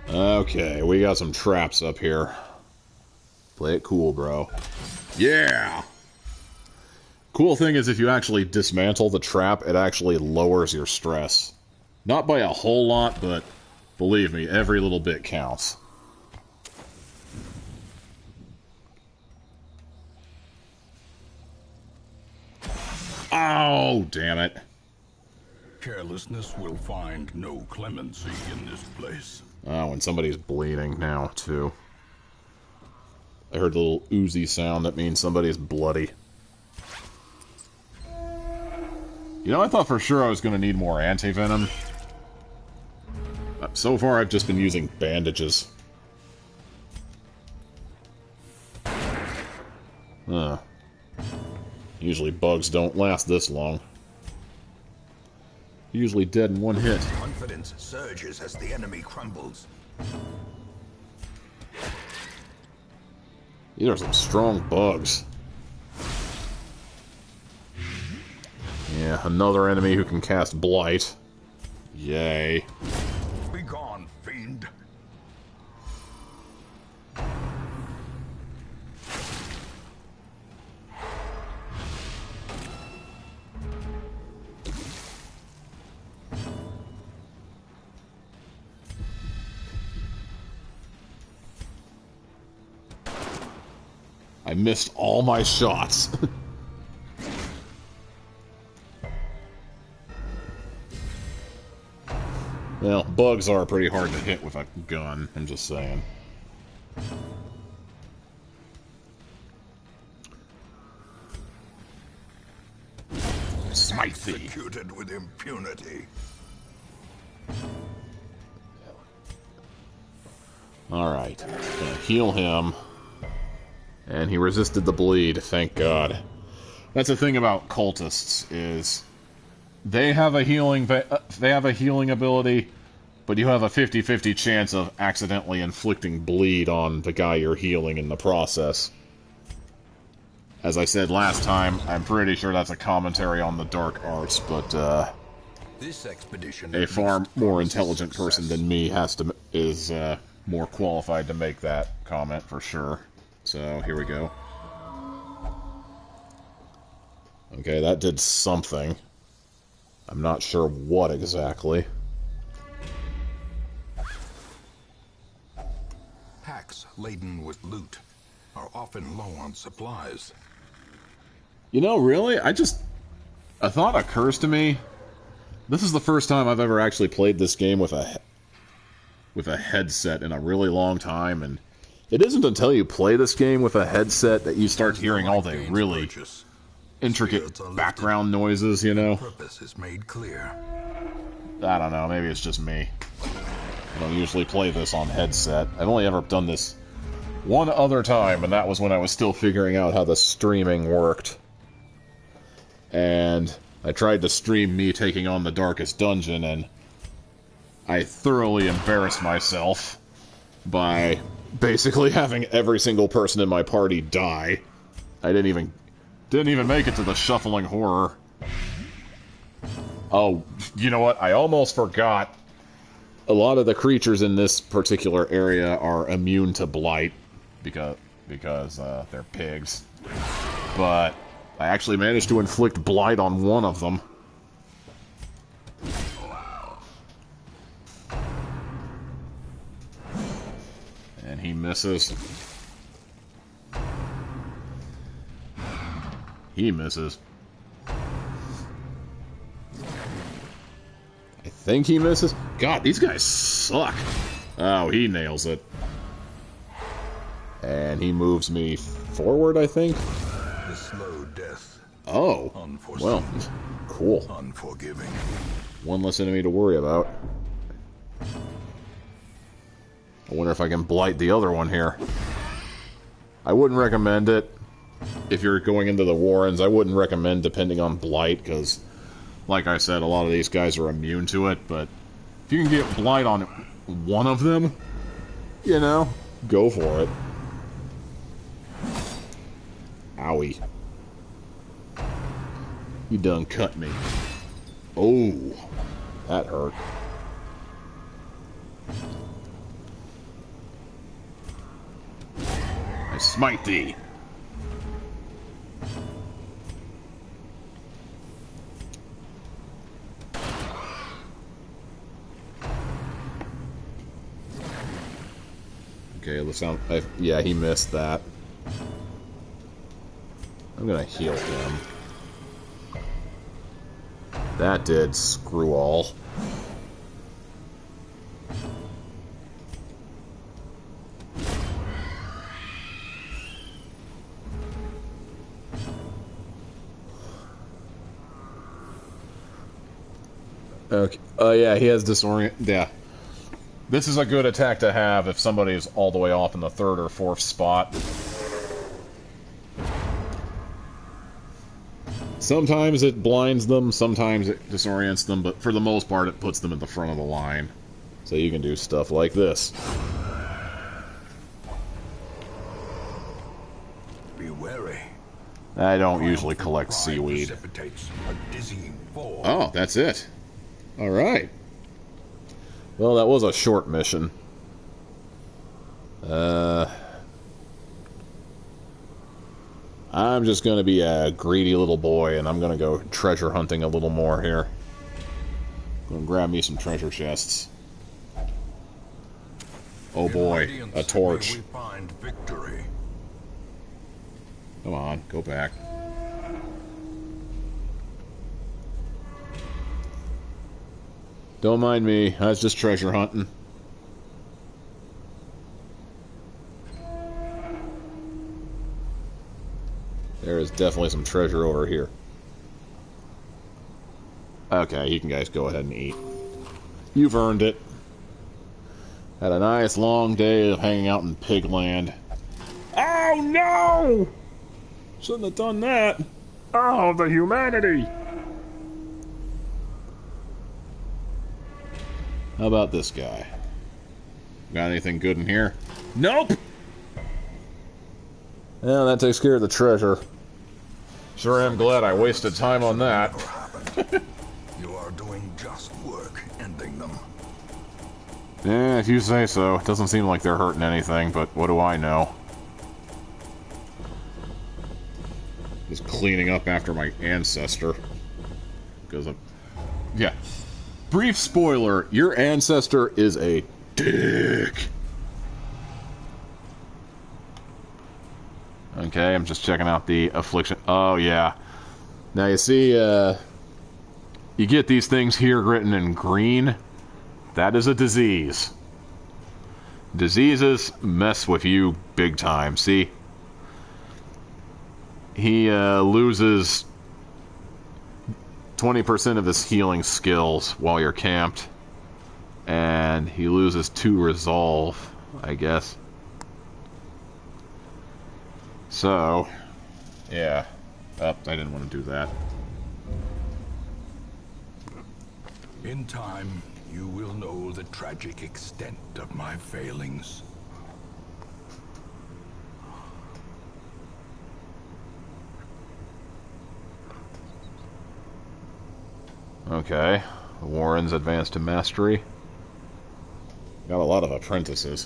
Okay, we got some traps up here. Play it cool, bro. Yeah! Cool thing is, if you actually dismantle the trap, it actually lowers your stress. Not by a whole lot, but believe me, every little bit counts. Oh, damn it. Carelessness will find no clemency in this place. Oh, and somebody's bleeding now, too. I heard the little oozy sound. That means somebody's bloody. You know, I thought for sure I was going to need more anti-venom. So far, I've just been using bandages. Usually bugs don't last this long. Usually dead in one hit. Confidence surges as the enemy crumbles. These are some strong bugs. Yeah, another enemy who can cast Blight. Yay. Be gone, fiend. I missed all my shots. Well, bugs are pretty hard to hit with a gun, I'm just saying. Smite thee. Executed with impunity. Alright. Gonna heal him. And he resisted the bleed, thank God. That's the thing about cultists, is they have a healing ability, but you have a 50-50 chance of accidentally inflicting bleed on the guy you're healing in the process. As I said last time, I'm pretty sure that's a commentary on the dark arts, but This expedition a far more intelligent person than me is more qualified to make that comment for sure. So, here we go. Okay, that did something. I'm not sure what exactly. Packs laden with loot are often low on supplies. You know, really, a thought occurs to me. This is the first time I've ever actually played this game with a headset in a really long time, and it isn't until you play this game with a headset that you start hearing all the really intricate background noises, you know? Purpose is made clear. I don't know, maybe it's just me. I don't usually play this on headset. I've only ever done this one other time, and that was when I was still figuring out how the streaming worked. And I tried to stream me taking on the Darkest Dungeon, and I thoroughly embarrassed myself by basically having every single person in my party die. I didn't even make it to the Shuffling Horror. Oh, you know what? I almost forgot. A lot of the creatures in this particular area are immune to Blight because they're pigs. But I actually managed to inflict Blight on one of them. And he misses. He misses. I think he misses. God, these guys suck. Oh, he nails it. And he moves me forward, I think. The slow death. Oh, well, cool. Unforgiving. One less enemy to worry about. I wonder if I can blight the other one here. I wouldn't recommend it. If you're going into the Warrens, I wouldn't recommend depending on Blight, because, like I said, a lot of these guys are immune to it, but if you can get Blight on one of them, you know, go for it. Owie. You done cut me. Oh, that hurt. I smite thee. Okay, let's sound. Yeah, he missed that. I'm gonna heal him. That did screw all. Okay. Oh yeah, he has disorient. Yeah. This is a good attack to have if somebody is all the way off in the third or fourth spot. Sometimes it blinds them, sometimes it disorients them, but for the most part it puts them at the front of the line. So you can do stuff like this. Be wary. I don't usually collect seaweed. A dizzying fall. Oh, that's it. Alright. Well, that was a short mission. I'm just gonna be a greedy little boy, and I'm gonna go treasure hunting a little more here. Gonna grab me some treasure chests. Oh boy, a torch. We find victory. Come on, go back. Don't mind me, I was just treasure hunting. There is definitely some treasure over here. Okay, you can guys go ahead and eat. You've earned it. Had a nice long day of hanging out in Pigland. Oh no! Shouldn't have done that. Oh, the humanity! How about this guy? Got anything good in here? Nope! Well, that takes care of the treasure. Sure am glad I wasted time on that. You are doing just work, ending them. Yeah, if you say so. It doesn't seem like they're hurting anything, but what do I know? Just cleaning up after my ancestor. Because of... Yeah. Brief spoiler, your ancestor is a dick. Okay, I'm just checking out the affliction. Oh, yeah. Now, you see, you get these things here written in green. That is a disease. Diseases mess with you big time. See? He loses 20% of his healing skills while you're camped. And he loses 2 resolve, I guess. So, yeah. Oh, I didn't want to do that. In time, you will know the tragic extent of my failings. Okay. Warren's advanced to mastery. Got a lot of apprentices.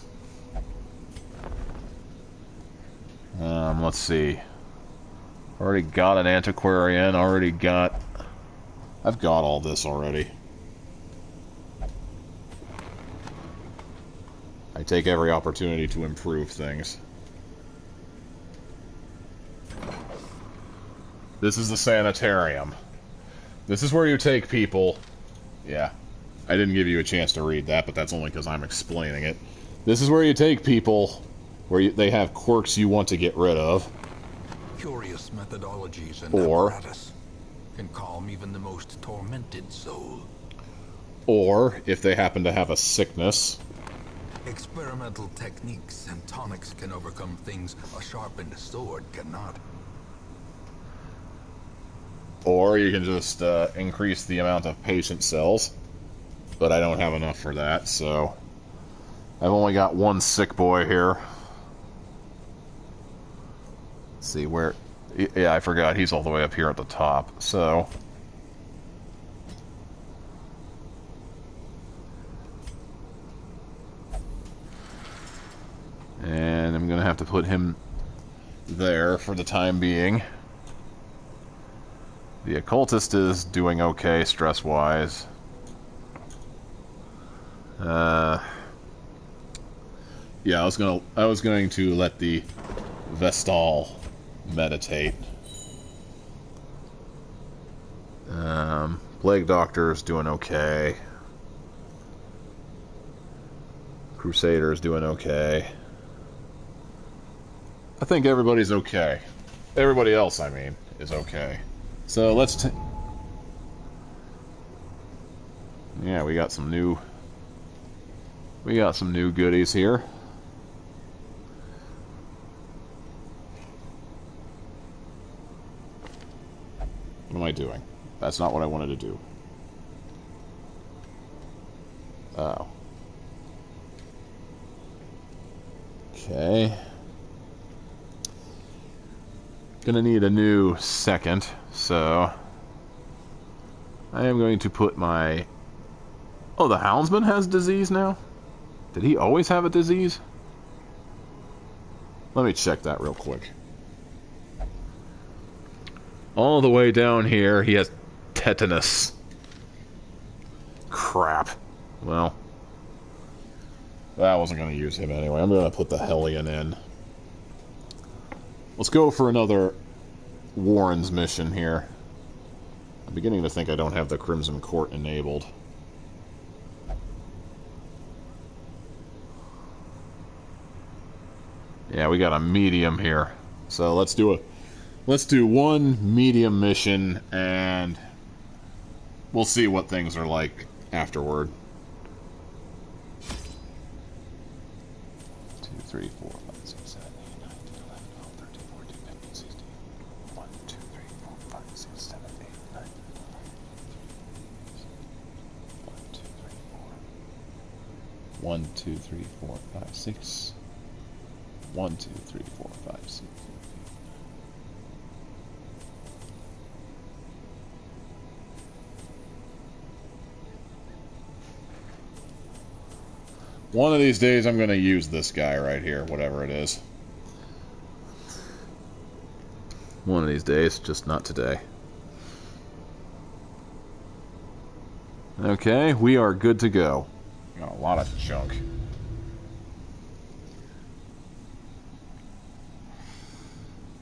Let's see. Already got an antiquarian, already got... I've got all this already. I take every opportunity to improve things. This is the sanitarium. This is where you take people... Yeah. I didn't give you a chance to read that, but that's only because I'm explaining it. This is where you take people where they have quirks you want to get rid of. Curious methodologies and Or- apparatus can calm even the most tormented soul. Or, if they happen to have a sickness. Experimental techniques and tonics can overcome things a sharpened sword cannot. Or you can just increase the amount of patient cells. But I don't have enough for that, so... I've only got one sick boy here. Let's see, where... Yeah, I forgot, he's all the way up here at the top, so... And I'm gonna have to put him there for the time being. The occultist is doing okay stress-wise. Yeah, I was going to let the Vestal meditate. Plague Doctor's doing okay. Crusader's doing okay. I think everybody's okay. Everybody else, I mean, is okay. So let's yeah, we got some new goodies here. Come am I doing? That's not what I wanted to do. Oh. Okay. Gonna need a new second, so I am going to put my... Oh, the houndsman has disease now? Did he always have a disease? Let me check that real quick. All the way down here, he has tetanus. Crap. Well, I wasn't going to use him anyway. I'm going to put the Hellion in. Let's go for another Warren's mission here. I'm beginning to think I don't have the Crimson Court enabled. Yeah, we got a medium here. So let's do one medium mission, and we'll see what things are like afterward. 2, 3, 4, 5, 6, 7, 8, 9, 10, 11, 12, 13, 14, 15, 16. 1, 2, 3, 4, 5, 6, 7, 8, 9. 1, 2, 3, 4. 1, 2, 3, 4, 5, 6. 1, 2, 3, 4, 5, 6. One of these days I'm going to use this guy right here, whatever it is. One of these days, just not today. Okay, we are good to go. Got a lot of junk.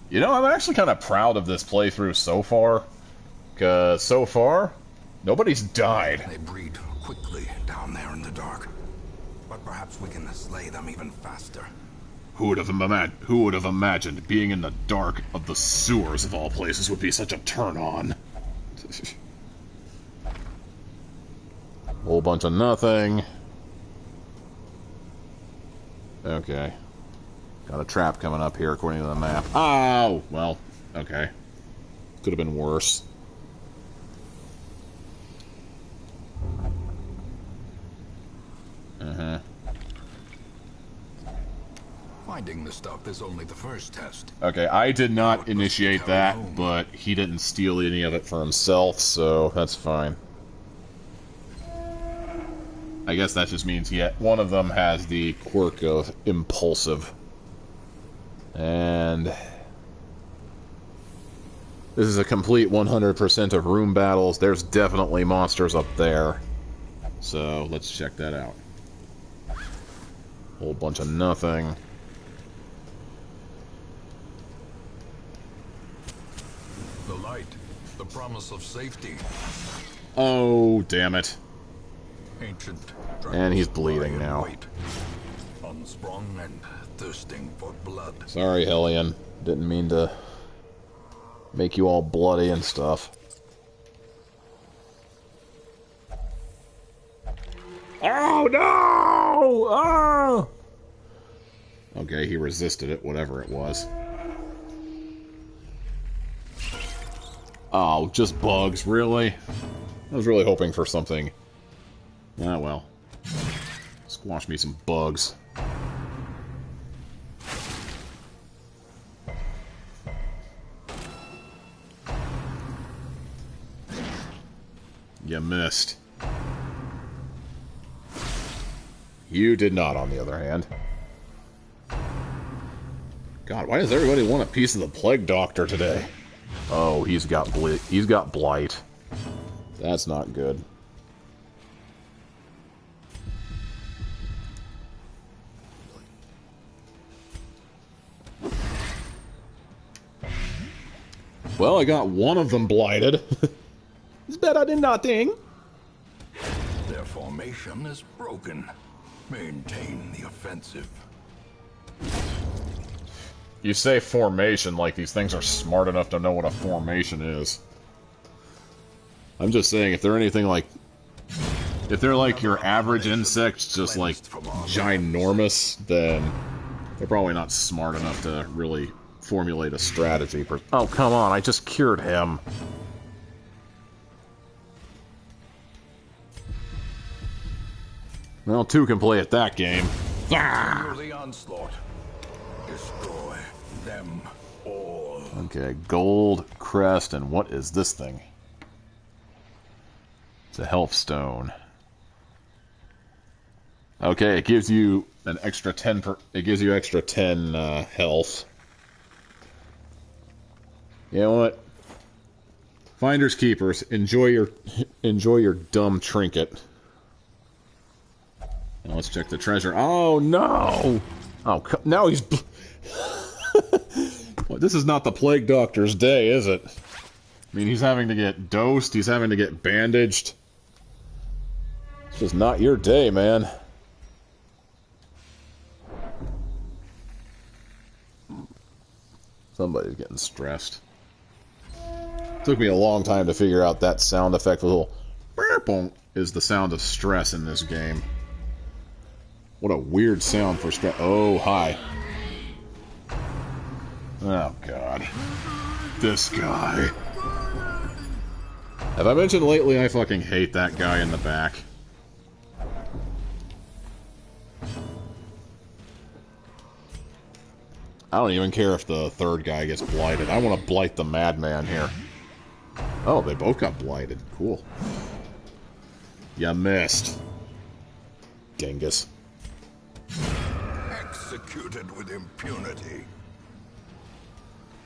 You know, I'm actually kind of proud of this playthrough so far. Because so far, nobody's died. They breed quickly down there in the dark. But perhaps we can slay them even faster. Who would have imagined being in the dark of the sewers of all places would be such a turn-on? Whole bunch of nothing. Okay. Got a trap coming up here according to the map. Oh! Well, okay. Could have been worse. Uh-huh. Finding the stuff is only the first test. Okay, I did not initiate that, but he didn't steal any of it for himself, so that's fine. I guess that just means one of them has the quirk of impulsive. And this is a complete 100% of room battles. There's definitely monsters up there. So let's check that out. Whole bunch of nothing. The light, the promise of safety. Oh, damn it. Ancient and he's bleeding now. Unsprung and thirsting for blood. Sorry, Hellion. Didn't mean to make you all bloody and stuff. Oh, no! Oh! Okay, he resisted it, whatever it was. Oh, just bugs, really? I was really hoping for something. Ah, well. Squash me some bugs. You missed. You did not, on the other hand. God, why does everybody want a piece of the Plague Doctor today? Oh, he's got blight. That's not good. Well, I got one of them blighted. It's better than nothing. Their formation is broken. Maintain the offensive. You say formation like these things are smart enough to know what a formation is. I'm just saying, if they're anything like... If they're like your average insects, just like ginormous, then they're probably not smart enough to really formulate a strategy. Oh, come on, I just cured him. Well, two can play at that game. Continue the onslaught. Destroy them all. Okay, gold, crest, and what is this thing? It's a health stone. Okay, it gives you an extra 10 it gives you extra 10 health. You know what? Finders keepers, enjoy your dumb trinket. Now let's check the treasure. Oh no! Oh, now he's well, this is not the plague doctor's day, is it? I mean, he's having to get dosed, he's having to get bandaged. It's just not your day, man. Somebody's getting stressed. Took me a long time to figure out that sound effect. A little is the sound of stress in this game. What a weird sound for stress. Oh, hi. Oh, God. This guy. Have I mentioned lately I fucking hate that guy in the back? I don't even care if the third guy gets blighted. I want to blight the madman here. Oh, they both got blighted. Cool. You missed. Dingus. Executed with impunity.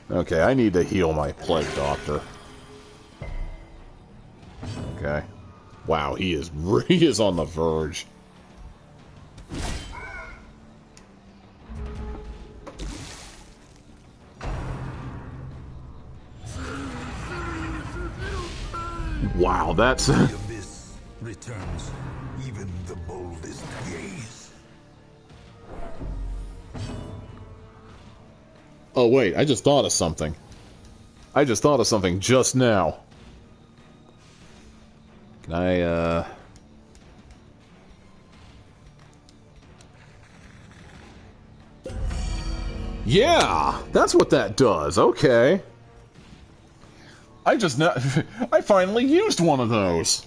Okay, I need to heal my plague doctor. Okay. Wow, he is on the verge. Wow, that's... The abyss returns even the boldest gaze. Oh, wait, I just thought of something. I just thought of something just now. Can I, Yeah! That's what that does, okay. I finally used one of those!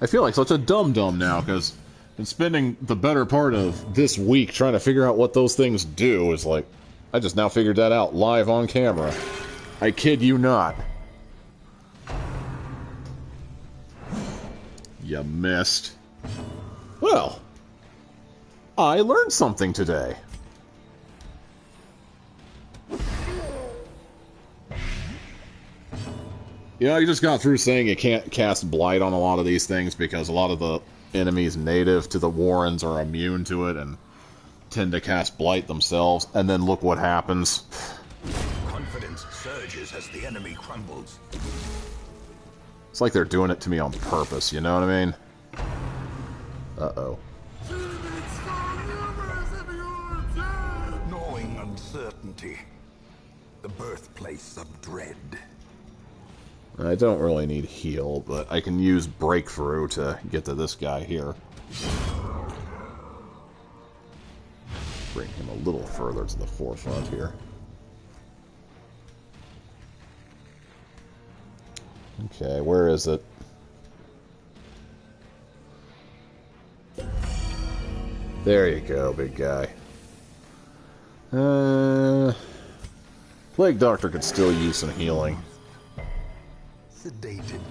I feel like such a dum-dum now, because I've been spending the better part of this week trying to figure out what those things do. It's like, I just now figured that out live on camera. I kid you not. You missed. Well, I learned something today. You know, you just got through saying you can't cast Blight on a lot of these things because a lot of the enemies native to the Warrens are immune to it and tend to cast Blight themselves, and then look what happens. Confidence surges as the enemy crumbles. It's like they're doing it to me on purpose, you know what I mean? Uh-oh. Gnawing uncertainty. The birthplace of dread. I don't really need heal, but I can use breakthrough to get to this guy here. Bring him a little further to the forefront here. Okay, where is it? There you go, big guy. Plague Doctor could still use some healing. Sedated.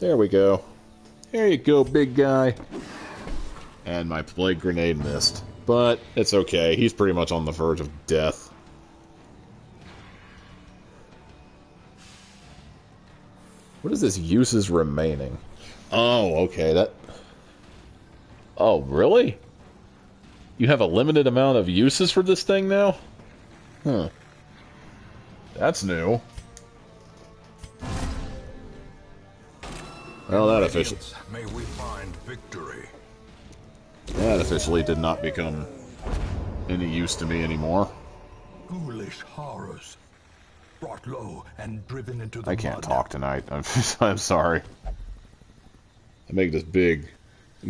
There we go. There you go, big guy. And my plague grenade missed. But it's okay. He's pretty much on the verge of death. What is this uses remaining? Oh, okay. That... Oh, really? You have a limited amount of uses for this thing now? Huh. That's new. Well, that officially... May we find victory. That officially did not become any use to me anymore. Ghoulish horrors. Brought low and driven into the I can't mud. talk tonight. I'm sorry. I make this big,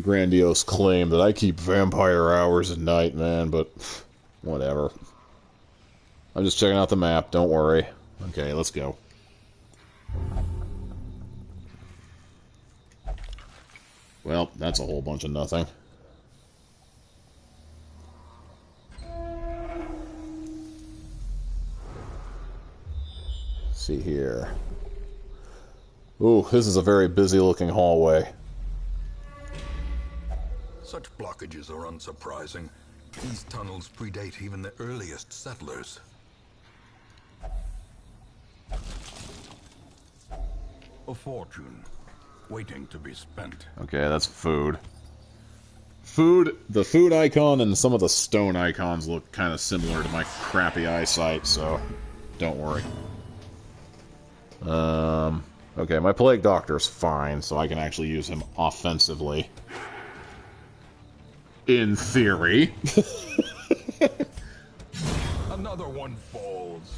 grandiose claim that I keep vampire hours at night, man, but whatever. I'm just checking out the map, don't worry. Okay, let's go. Well, that's a whole bunch of nothing. Let's see here. Ooh, this is a very busy looking hallway. Such blockages are unsurprising. These tunnels predate even the earliest settlers. A fortune, waiting to be spent. Okay, that's food. The food icon and some of the stone icons look kind of similar to my crappy eyesight, so don't worry. Okay, my plague doctor's fine, so I can actually use him offensively. In theory. Another one falls.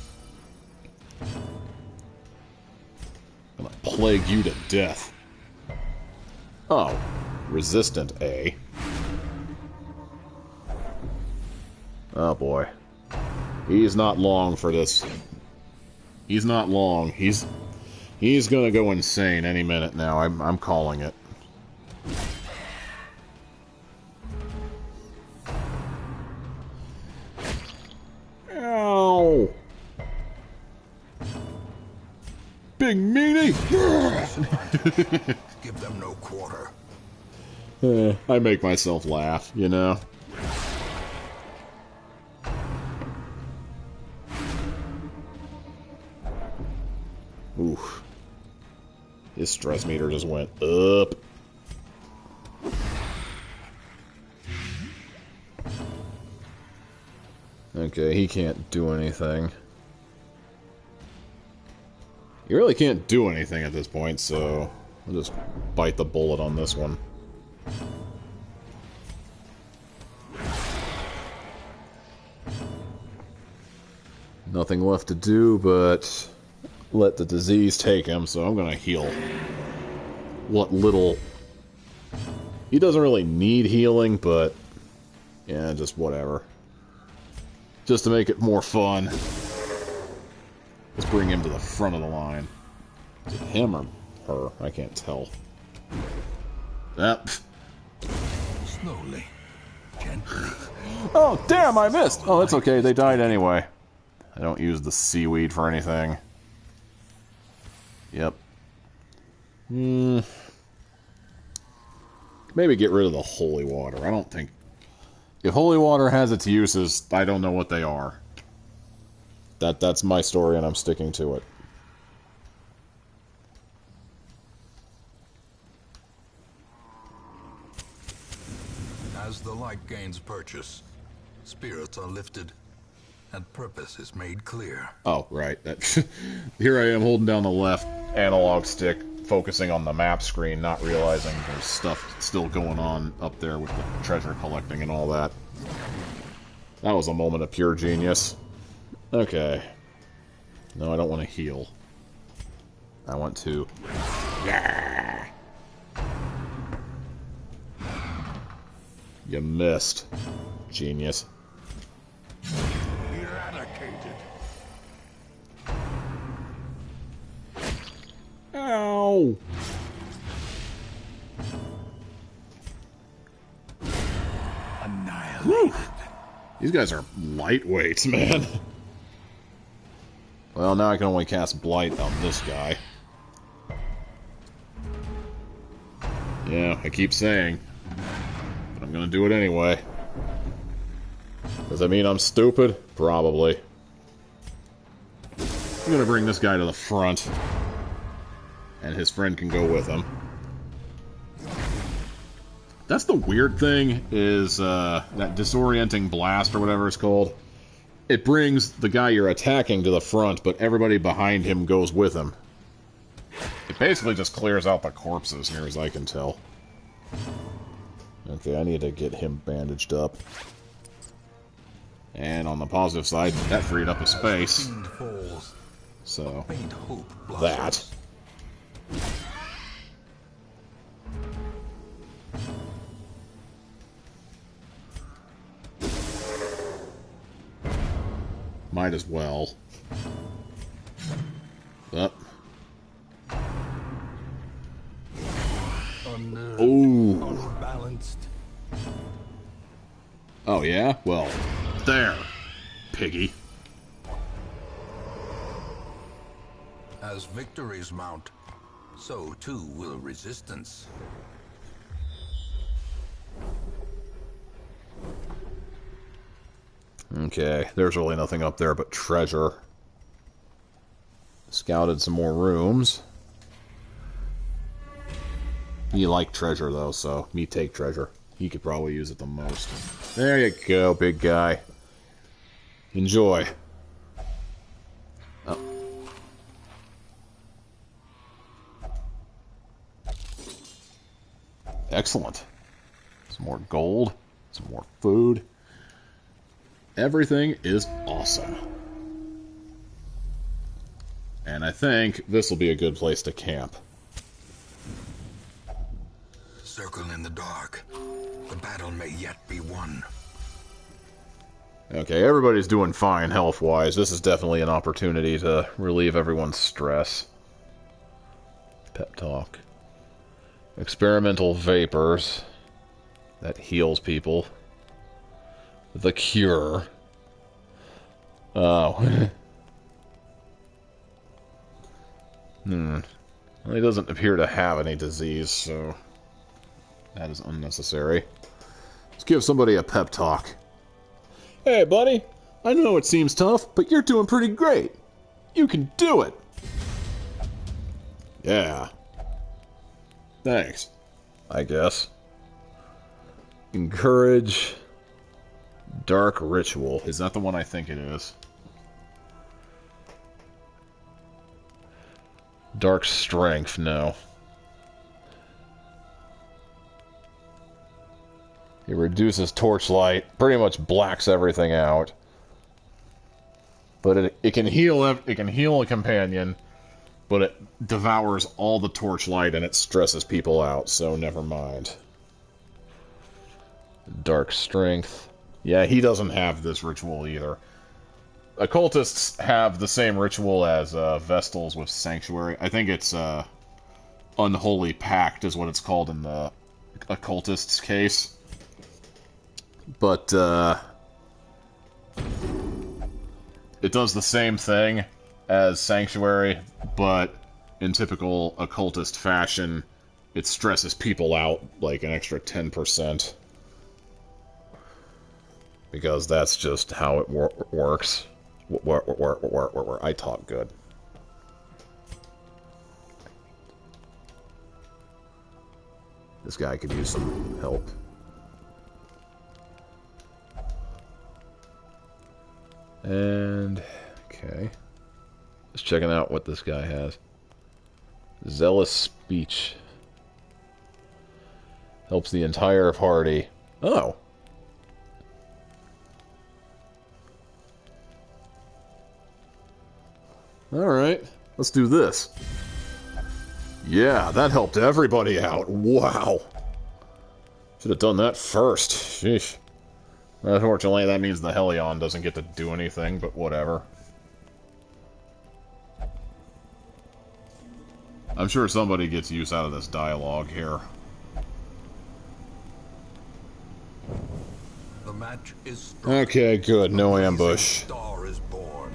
I'm gonna plague you to death. Oh, resistant A. Oh boy. He's not long for this. He's not long. He's gonna go insane any minute now. I'm calling it. Ow! Big meanie! Give them no quarter. I make myself laugh, you know? Oof. His stress meter just went up. Okay, he can't do anything. He really can't do anything at this point, so I'll just bite the bullet on this one. Nothing left to do but let the disease take him, so I'm gonna heal what little... He doesn't really need healing, but yeah, just whatever. Just to make it more fun. Let's bring him to the front of the line. Is it him or her? I can't tell. Yep. Slowly. Gently. Oh, damn, I missed! Oh, that's okay, they died anyway. I don't use the seaweed for anything. Yep. Maybe get rid of the holy water. I don't think... If holy water has its uses, I don't know what they are. That's my story, and I'm sticking to it. As the light gains purchase, spirits are lifted, and purpose is made clear. Oh, right. Here I am holding down the left analog stick, focusing on the map screen, not realizing there's stuff still going on up there with the treasure collecting and all that. That was a moment of pure genius. Okay. No, I don't want to heal. I want to... Yeah! You missed. Genius. Eradicated. Ow! Annihilated. Whew. These guys are lightweights, man. Well, now I can only cast Blight on this guy. Yeah, I keep saying. But I'm gonna do it anyway. Does that mean I'm stupid? Probably. I'm gonna bring this guy to the front. And his friend can go with him. That's the weird thing, is that disorienting blast or whatever it's called. It brings the guy you're attacking to the front, but everybody behind him goes with him. It basically just clears out the corpses, near as I can tell. Okay, I need to get him bandaged up. And on the positive side, that freed up a space. So, that. Might as well. Up. Unnerved. Ooh. Oh, yeah? Well, there, piggy. As victories mount, so too will resistance. Okay, there's really nothing up there but treasure. Scouted some more rooms. You like treasure, though, so me take treasure. He could probably use it the most. There you go, big guy. Enjoy. Oh. Excellent. Some more gold. Some more food. Everything is awesome. And I think this will be a good place to camp. Circle in the dark. The battle may yet be won. Okay, everybody's doing fine health-wise. This is definitely an opportunity to relieve everyone's stress. Pep talk. Experimental vapors. That heals people. The cure. Oh. Well, he doesn't appear to have any disease, so that is unnecessary. Let's give somebody a pep talk. Hey, buddy. I know it seems tough, but you're doing pretty great. You can do it. Yeah. Thanks. I guess. Encourage dark ritual. Is that the one I think it is? Dark strength, no. It reduces torchlight, pretty much blacks everything out. But it can heal a companion, but it devours all the torchlight and it stresses people out, so never mind. Dark strength. Yeah, he doesn't have this ritual either. Occultists have the same ritual as Vestals with Sanctuary. I think it's Unholy Pact is what it's called in the Occultist's case. But it does the same thing as Sanctuary, but in typical Occultist fashion, it stresses people out like an extra 10%. Because that's just how it works. I talk good. This guy could use some help. And, okay. Just checking out what this guy has. Zealous speech. Helps the entire party. Oh. Alright, let's do this. Yeah, that helped everybody out. Wow. Should have done that first. Sheesh. Unfortunately, that means the Helion doesn't get to do anything, but whatever. I'm sure somebody gets use out of this dialogue here. The match is struck. Okay, good. No ambush. Star is born.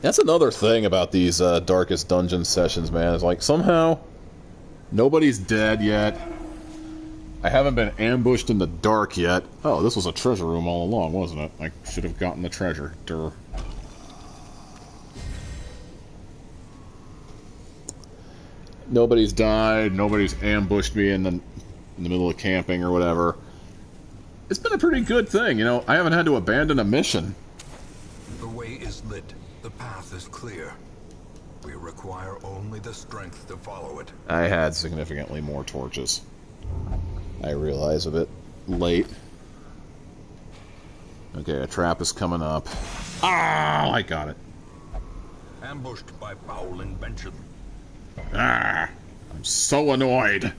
That's another thing about these Darkest Dungeon sessions, man. It's like, somehow, nobody's dead yet. I haven't been ambushed in the dark yet. Oh, this was a treasure room all along, wasn't it? I should have gotten the treasure. Durr. Nobody's died. Nobody's ambushed me in the middle of camping or whatever. It's been a pretty good thing, you know. I haven't had to abandon a mission. The way is lit. The path is clear. We require only the strength to follow it. I had significantly more torches. I realize a bit late. Okay, a trap is coming up. Ah, I got it. Ambushed by foul invention. Ah, I'm so annoyed.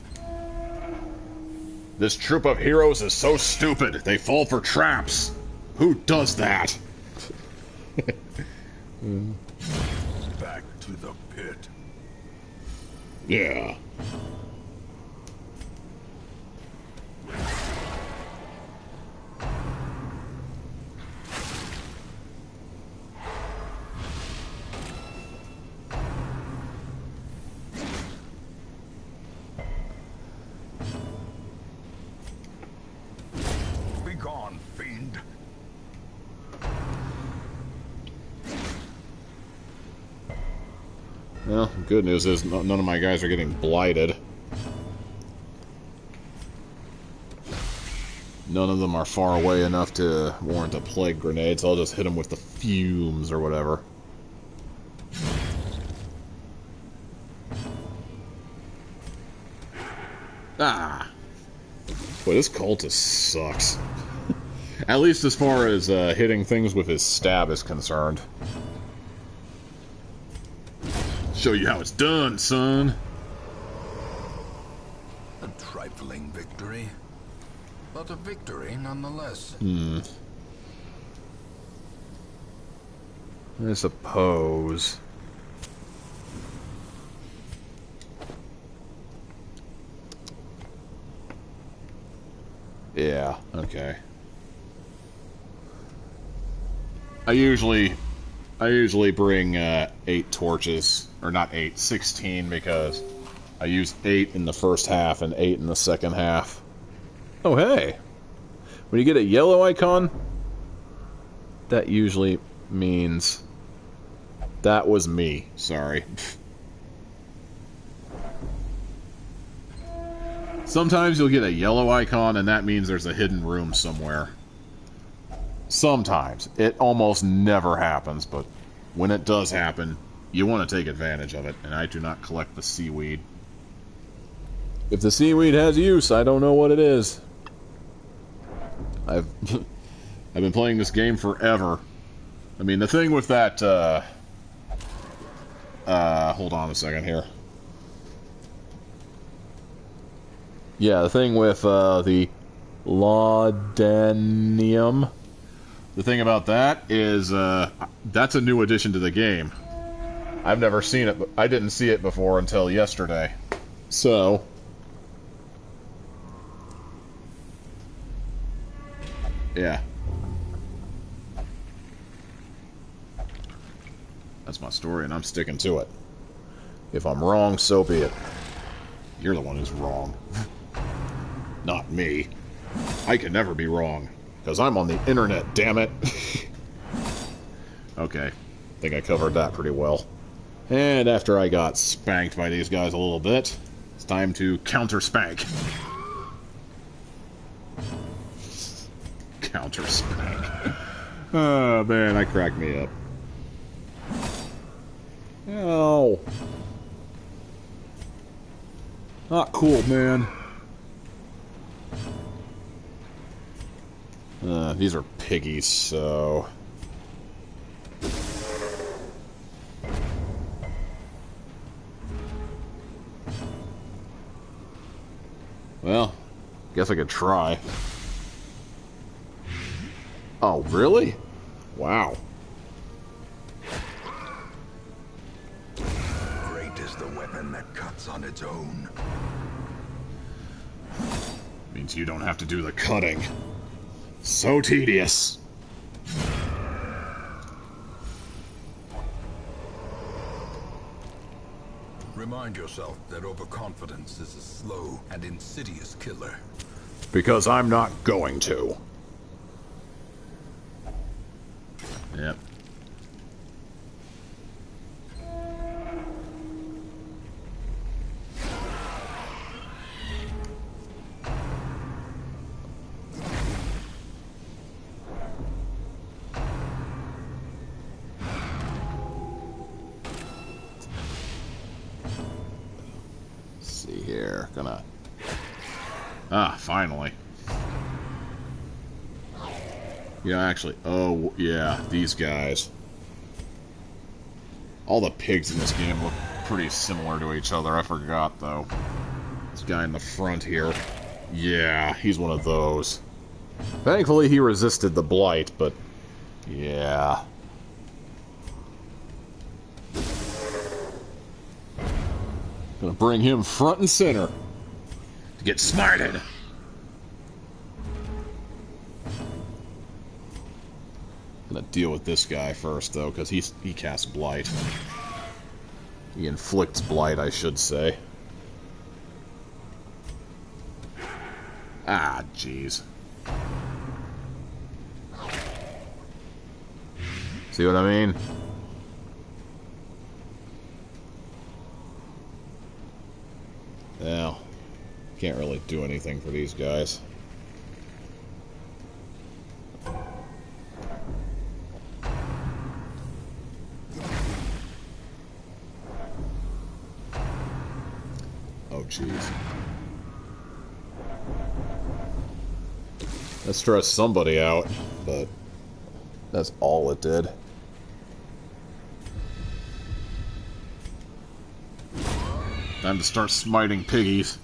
This troop of heroes is so stupid. They fall for traps. Who does that? Back to the pit. Yeah. Well, good news is none of my guys are getting blighted. None of them are far away enough to warrant a plague grenade, so I'll just hit them with the fumes or whatever. Ah! Boy, this cultist sucks. At least as far as hitting things with his stab is concerned. Show you how it's done, son. A trifling victory, but a victory nonetheless. I suppose. Yeah, okay. I usually bring 8 torches, or not 8, 16, because I use 8 in the first half and 8 in the second half. Oh, hey! When you get a yellow icon, that usually means that was me. Sorry. Sometimes you'll get a yellow icon, and that means there's a hidden room somewhere. Sometimes. It almost never happens, but when it does happen, you want to take advantage of it, and I do not collect the seaweed. If the seaweed has use, I don't know what it is. I've been playing this game forever. I mean, the thing with that, hold on a second here. Yeah, the thing with, the laudanum. The thing about that is, that's a new addition to the game. I've never seen it, but I didn't see it before until yesterday. So, yeah. That's my story, and I'm sticking to it. If I'm wrong, so be it. You're the one who's wrong. Not me. I can never be wrong, because I'm on the internet, damn it. Okay, I think I covered that pretty well. And after I got spanked by these guys a little bit, it's time to counter-spank. Counter-spank. Oh, man, that cracked me up. Oh. Not cool, man. These are piggies, so... Well, guess I could try. Oh, really? Wow. Great is the weapon that cuts on its own. Means you don't have to do the cutting. So tedious. Remind yourself that overconfidence is a slow and insidious killer. Because I'm not going to. Yep. Here, gonna... Ah, finally. Yeah, actually, oh, yeah, these guys. All the pigs in this game look pretty similar to each other. I forgot, though. This guy in the front here. Yeah, he's one of those. Thankfully, he resisted the blight, but... yeah... Gonna bring him front and center to get smarted. Gonna deal with this guy first, though, because he casts blight. He inflicts blight, I should say. Ah, jeez. See what I mean? Can't really do anything for these guys. Oh, jeez. That stressed somebody out, but that's all it did. Time to start smiting piggies.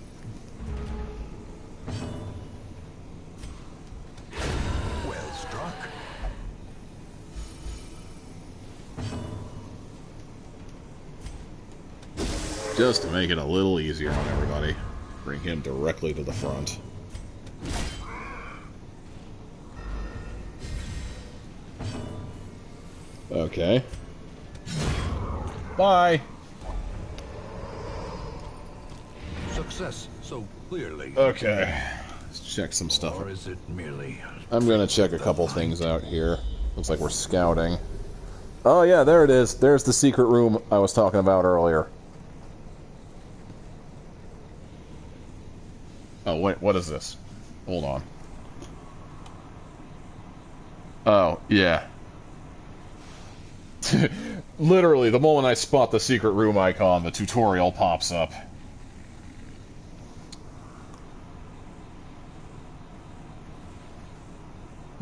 Well struck. Just to make it a little easier on everybody. Bring him directly to the front. Okay. Bye! Success so clearly. Okay. Let's check some stuff. Or is it merely... I'm gonna check a couple things out here. Looks like we're scouting. Oh yeah, there it is. There's the secret room I was talking about earlier. Oh, wait, what is this? Hold on. Oh, yeah. Literally, the moment I spot the secret room icon, the tutorial pops up.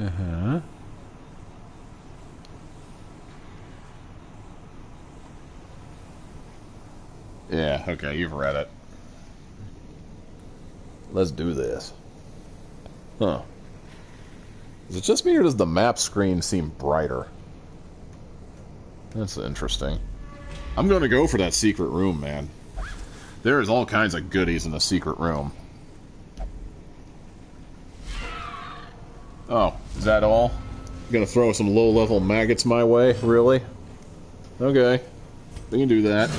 Uh-huh. Yeah, okay, you've read it. Let's do this. Huh. Is it just me, or does the map screen seem brighter? That's interesting. I'm gonna go for that secret room, man. There's all kinds of goodies in the secret room. Oh, is that all? Gonna throw some low-level maggots my way? Really? Okay. We can do that.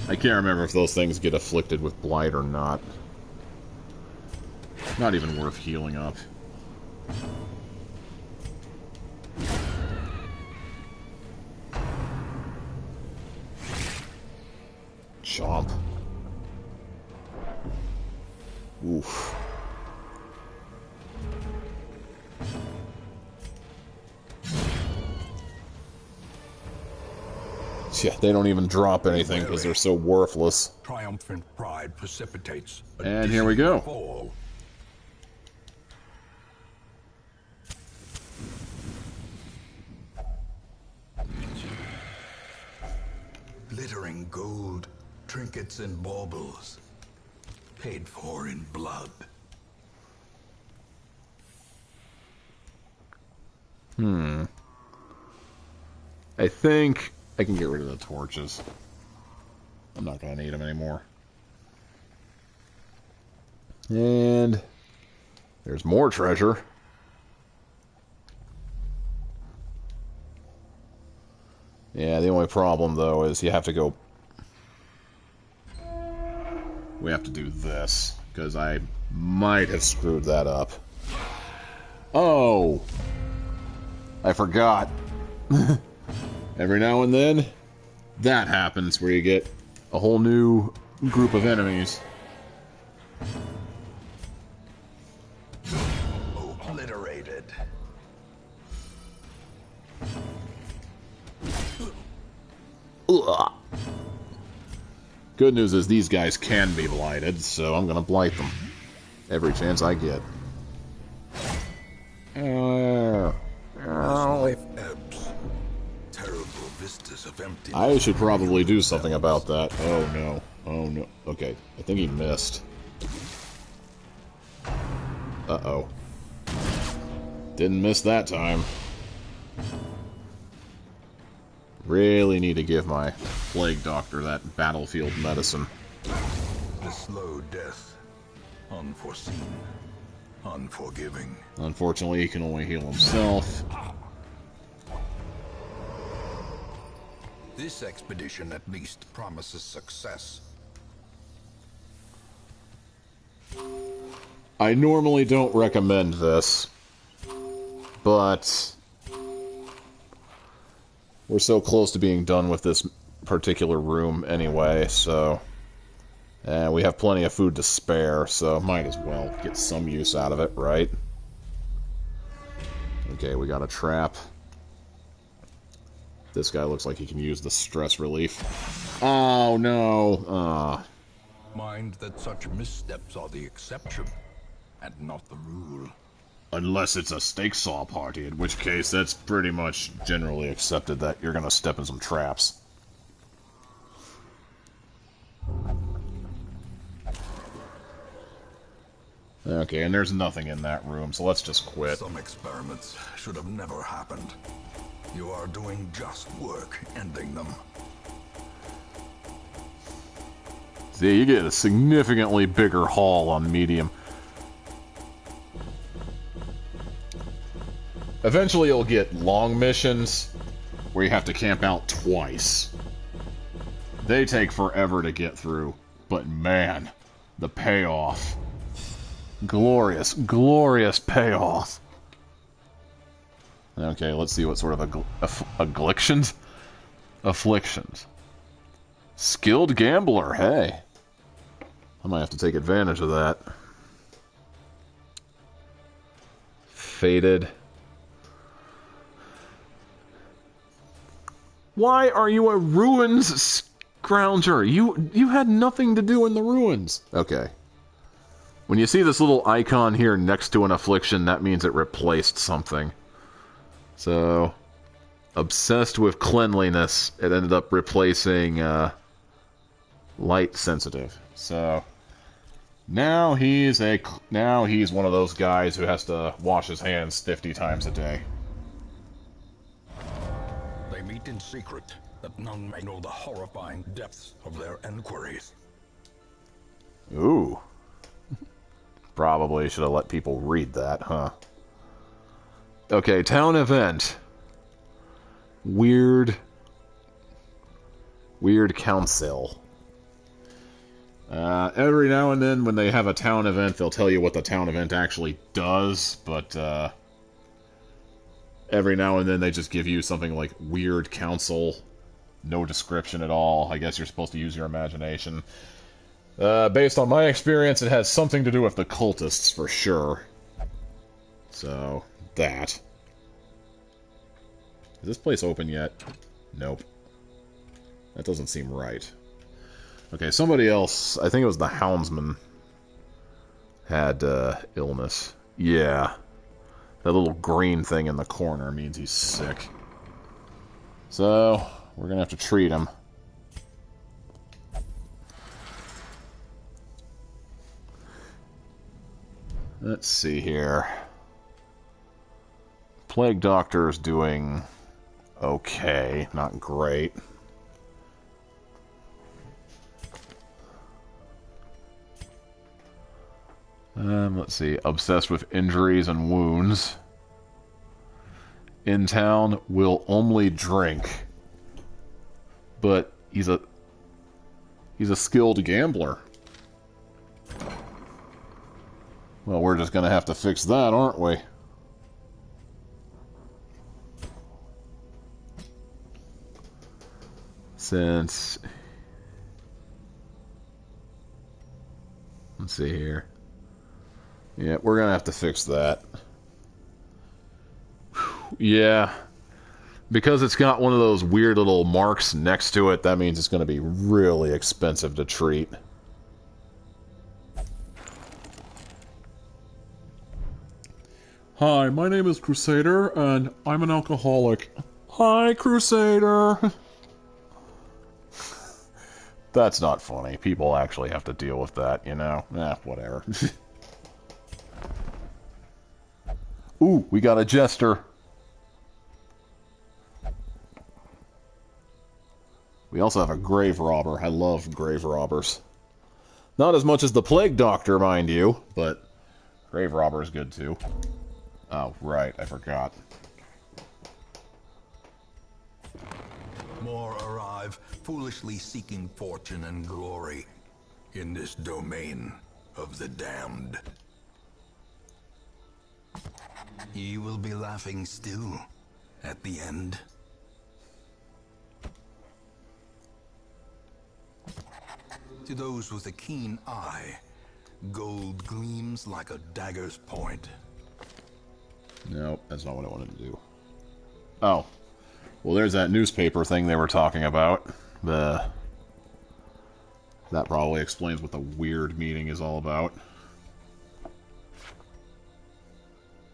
I can't remember if those things get afflicted with blight or not. Not even worth healing up. Chomp. Oof. Yeah, they don't even drop anything because they're so worthless. Triumphant pride precipitates a And here we go. fall. Glittering gold, trinkets and baubles, paid for in blood. I think I can get rid of the torches. I'm not going to need them anymore. And there's more treasure. Yeah, the only problem, though, is you have to go... We have to do this, because I might have screwed that up. Oh! I forgot. Every now and then, that happens, where you get a whole new group of enemies. Obliterated. Ugh. Good news is these guys can be blighted, so I'm gonna blight them. Every chance I get. Life ebbs. Terrible vistas of emptiness. I should probably do something about that. Oh no. Oh no. Okay, I think he missed. Uh-oh. Didn't miss that time. Really need to give my plague doctor that battlefield medicine. The slow death. Unforeseen. Unforgiving. Unfortunately, he can only heal himself. This expedition at least promises success. I normally don't recommend this, but We're so close to being done with this particular room anyway, so... And we have plenty of food to spare, so might as well get some use out of it, right? Okay, we got a trap. This guy looks like he can use the stress relief. Oh, no. Mind that such missteps are the exception, and not the rule. Unless it's a Steaksaw party, in which case that's pretty much generally accepted that you're gonna step in some traps. Okay, and there's nothing in that room, so let's just quit. Some experiments should have never happened. You are doing just work, ending them. See, you get a significantly bigger haul on medium. Eventually you'll get long missions where you have to camp out twice. They take forever to get through, but man, the payoff. Glorious, glorious payoff. Okay, let's see what sort of afflictions? Afflictions. Skilled gambler, hey. I might have to take advantage of that. Fated. Why are you a ruins scrounger? You had nothing to do in the ruins. Okay. When you see this little icon here next to an affliction, that means it replaced something. So, obsessed with cleanliness, it ended up replacing light sensitive. So, now he's one of those guys who has to wash his hands 50 times a day. They meet in secret, that none may know the horrifying depths of their enquiries. Ooh. Probably should have let people read that, huh? Okay, town event. Weird council. Every now and then when they have a town event, they'll tell you what the town event actually does, but every now and then they just give you something like weird council. No description at all. I guess you're supposed to use your imagination. Based on my experience, it has something to do with the cultists, for sure. So, that. Is this place open yet? Nope. That doesn't seem right. Okay, somebody else, I think it was the Houndsman, had illness. Yeah. That little green thing in the corner means he's sick. So, we're gonna have to treat him. Let's see here. Plague Doctor's doing okay, not great. Let's see. Obsessed with injuries and wounds. In town, will only drink. But he's a skilled gambler. Well, we're just gonna have to fix that, aren't we? Since... Let's see here. Yeah, we're gonna have to fix that. Yeah. Because it's got one of those weird little marks next to it, that means it's gonna be really expensive to treat. Hi, my name is Crusader, and I'm an alcoholic. Hi, Crusader! That's not funny. People actually have to deal with that, you know? Whatever. Ooh, we got a jester. We also have a grave robber. I love grave robbers. Not as much as the Plague Doctor, mind you, but grave robber is good too. Oh, right, I forgot. More arrive, foolishly seeking fortune and glory in this domain of the damned. Ye will be laughing still at the end. To those with a keen eye, gold gleams like a dagger's point. Nope, that's not what I wanted to do. Oh. Well, there's that newspaper thing they were talking about. That probably explains what the weird meeting is all about.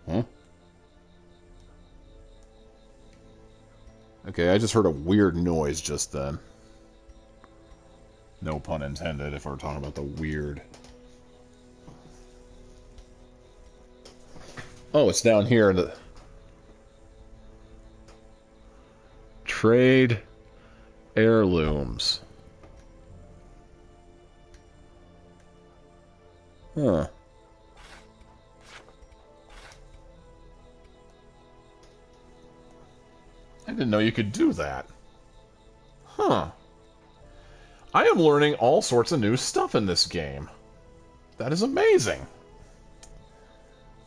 Huh? Okay, I just heard a weird noise just then. No pun intended if we're talking about the weird. Oh, it's down here in the... Trade heirlooms. Huh. I didn't know you could do that. Huh. I am learning all sorts of new stuff in this game. That is amazing.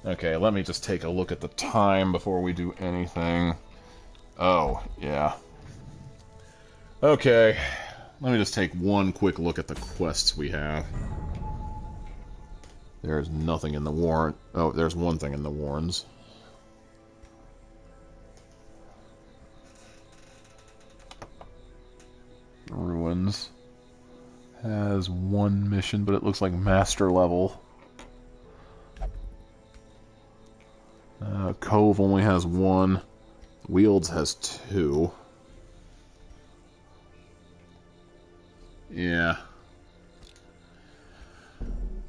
Okay, let me just take a look at the time before we do anything. Oh, yeah. Okay, let me just take one quick look at the quests we have. There's nothing in the warrant. Oh, there's one thing in the warrants. Ruins has one mission, but it looks like master level. Cove only has one. Wields has two. Yeah.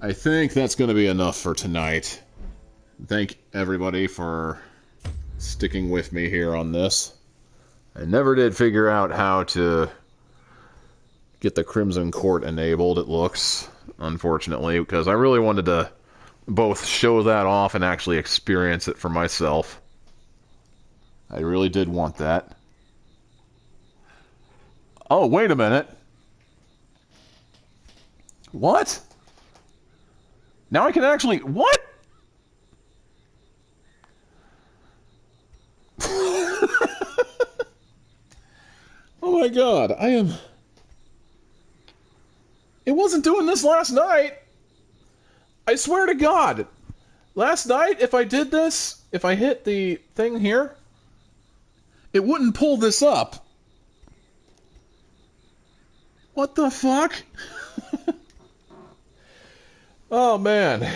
I think that's going to be enough for tonight. Thank everybody for sticking with me here on this. I never did figure out how to get the Crimson Court enabled, it looks, unfortunately, because I really wanted to both show that off and actually experience it for myself. I really did want that. Oh, wait a minute. What? Now I can actually... What? Oh my god, I am... It wasn't doing this last night. I swear to God. Last night, if I did this, if I hit the thing here, it wouldn't pull this up. What the fuck? Oh, man.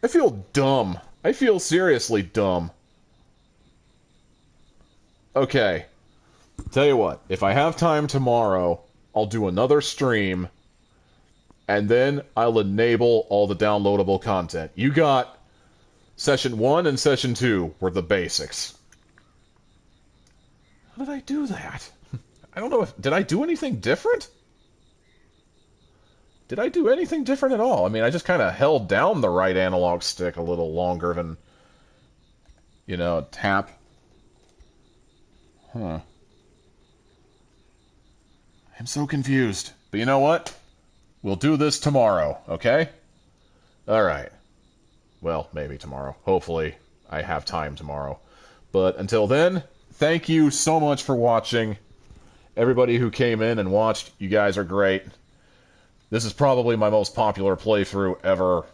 I feel dumb. I feel seriously dumb. Okay. Tell you what, if I have time tomorrow, I'll do another stream, and then I'll enable all the downloadable content. You got Session 1 and Session 2 were the basics. How did I do that? I don't know if... Did I do anything different? Did I do anything different at all? I mean, I just kind of held down the right analog stick a little longer than, you know, tap. Huh. I'm so confused. But you know what? We'll do this tomorrow, okay? Alright. Well, maybe tomorrow. Hopefully, I have time tomorrow. But until then, thank you so much for watching. Everybody who came in and watched, you guys are great. This is probably my most popular playthrough ever.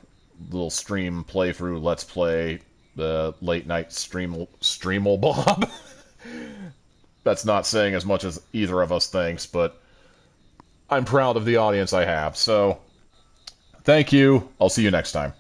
Little stream playthrough, let's play, the late night streamel Bob. That's not saying as much as either of us thinks, but I'm proud of the audience I have. So, thank you. I'll see you next time.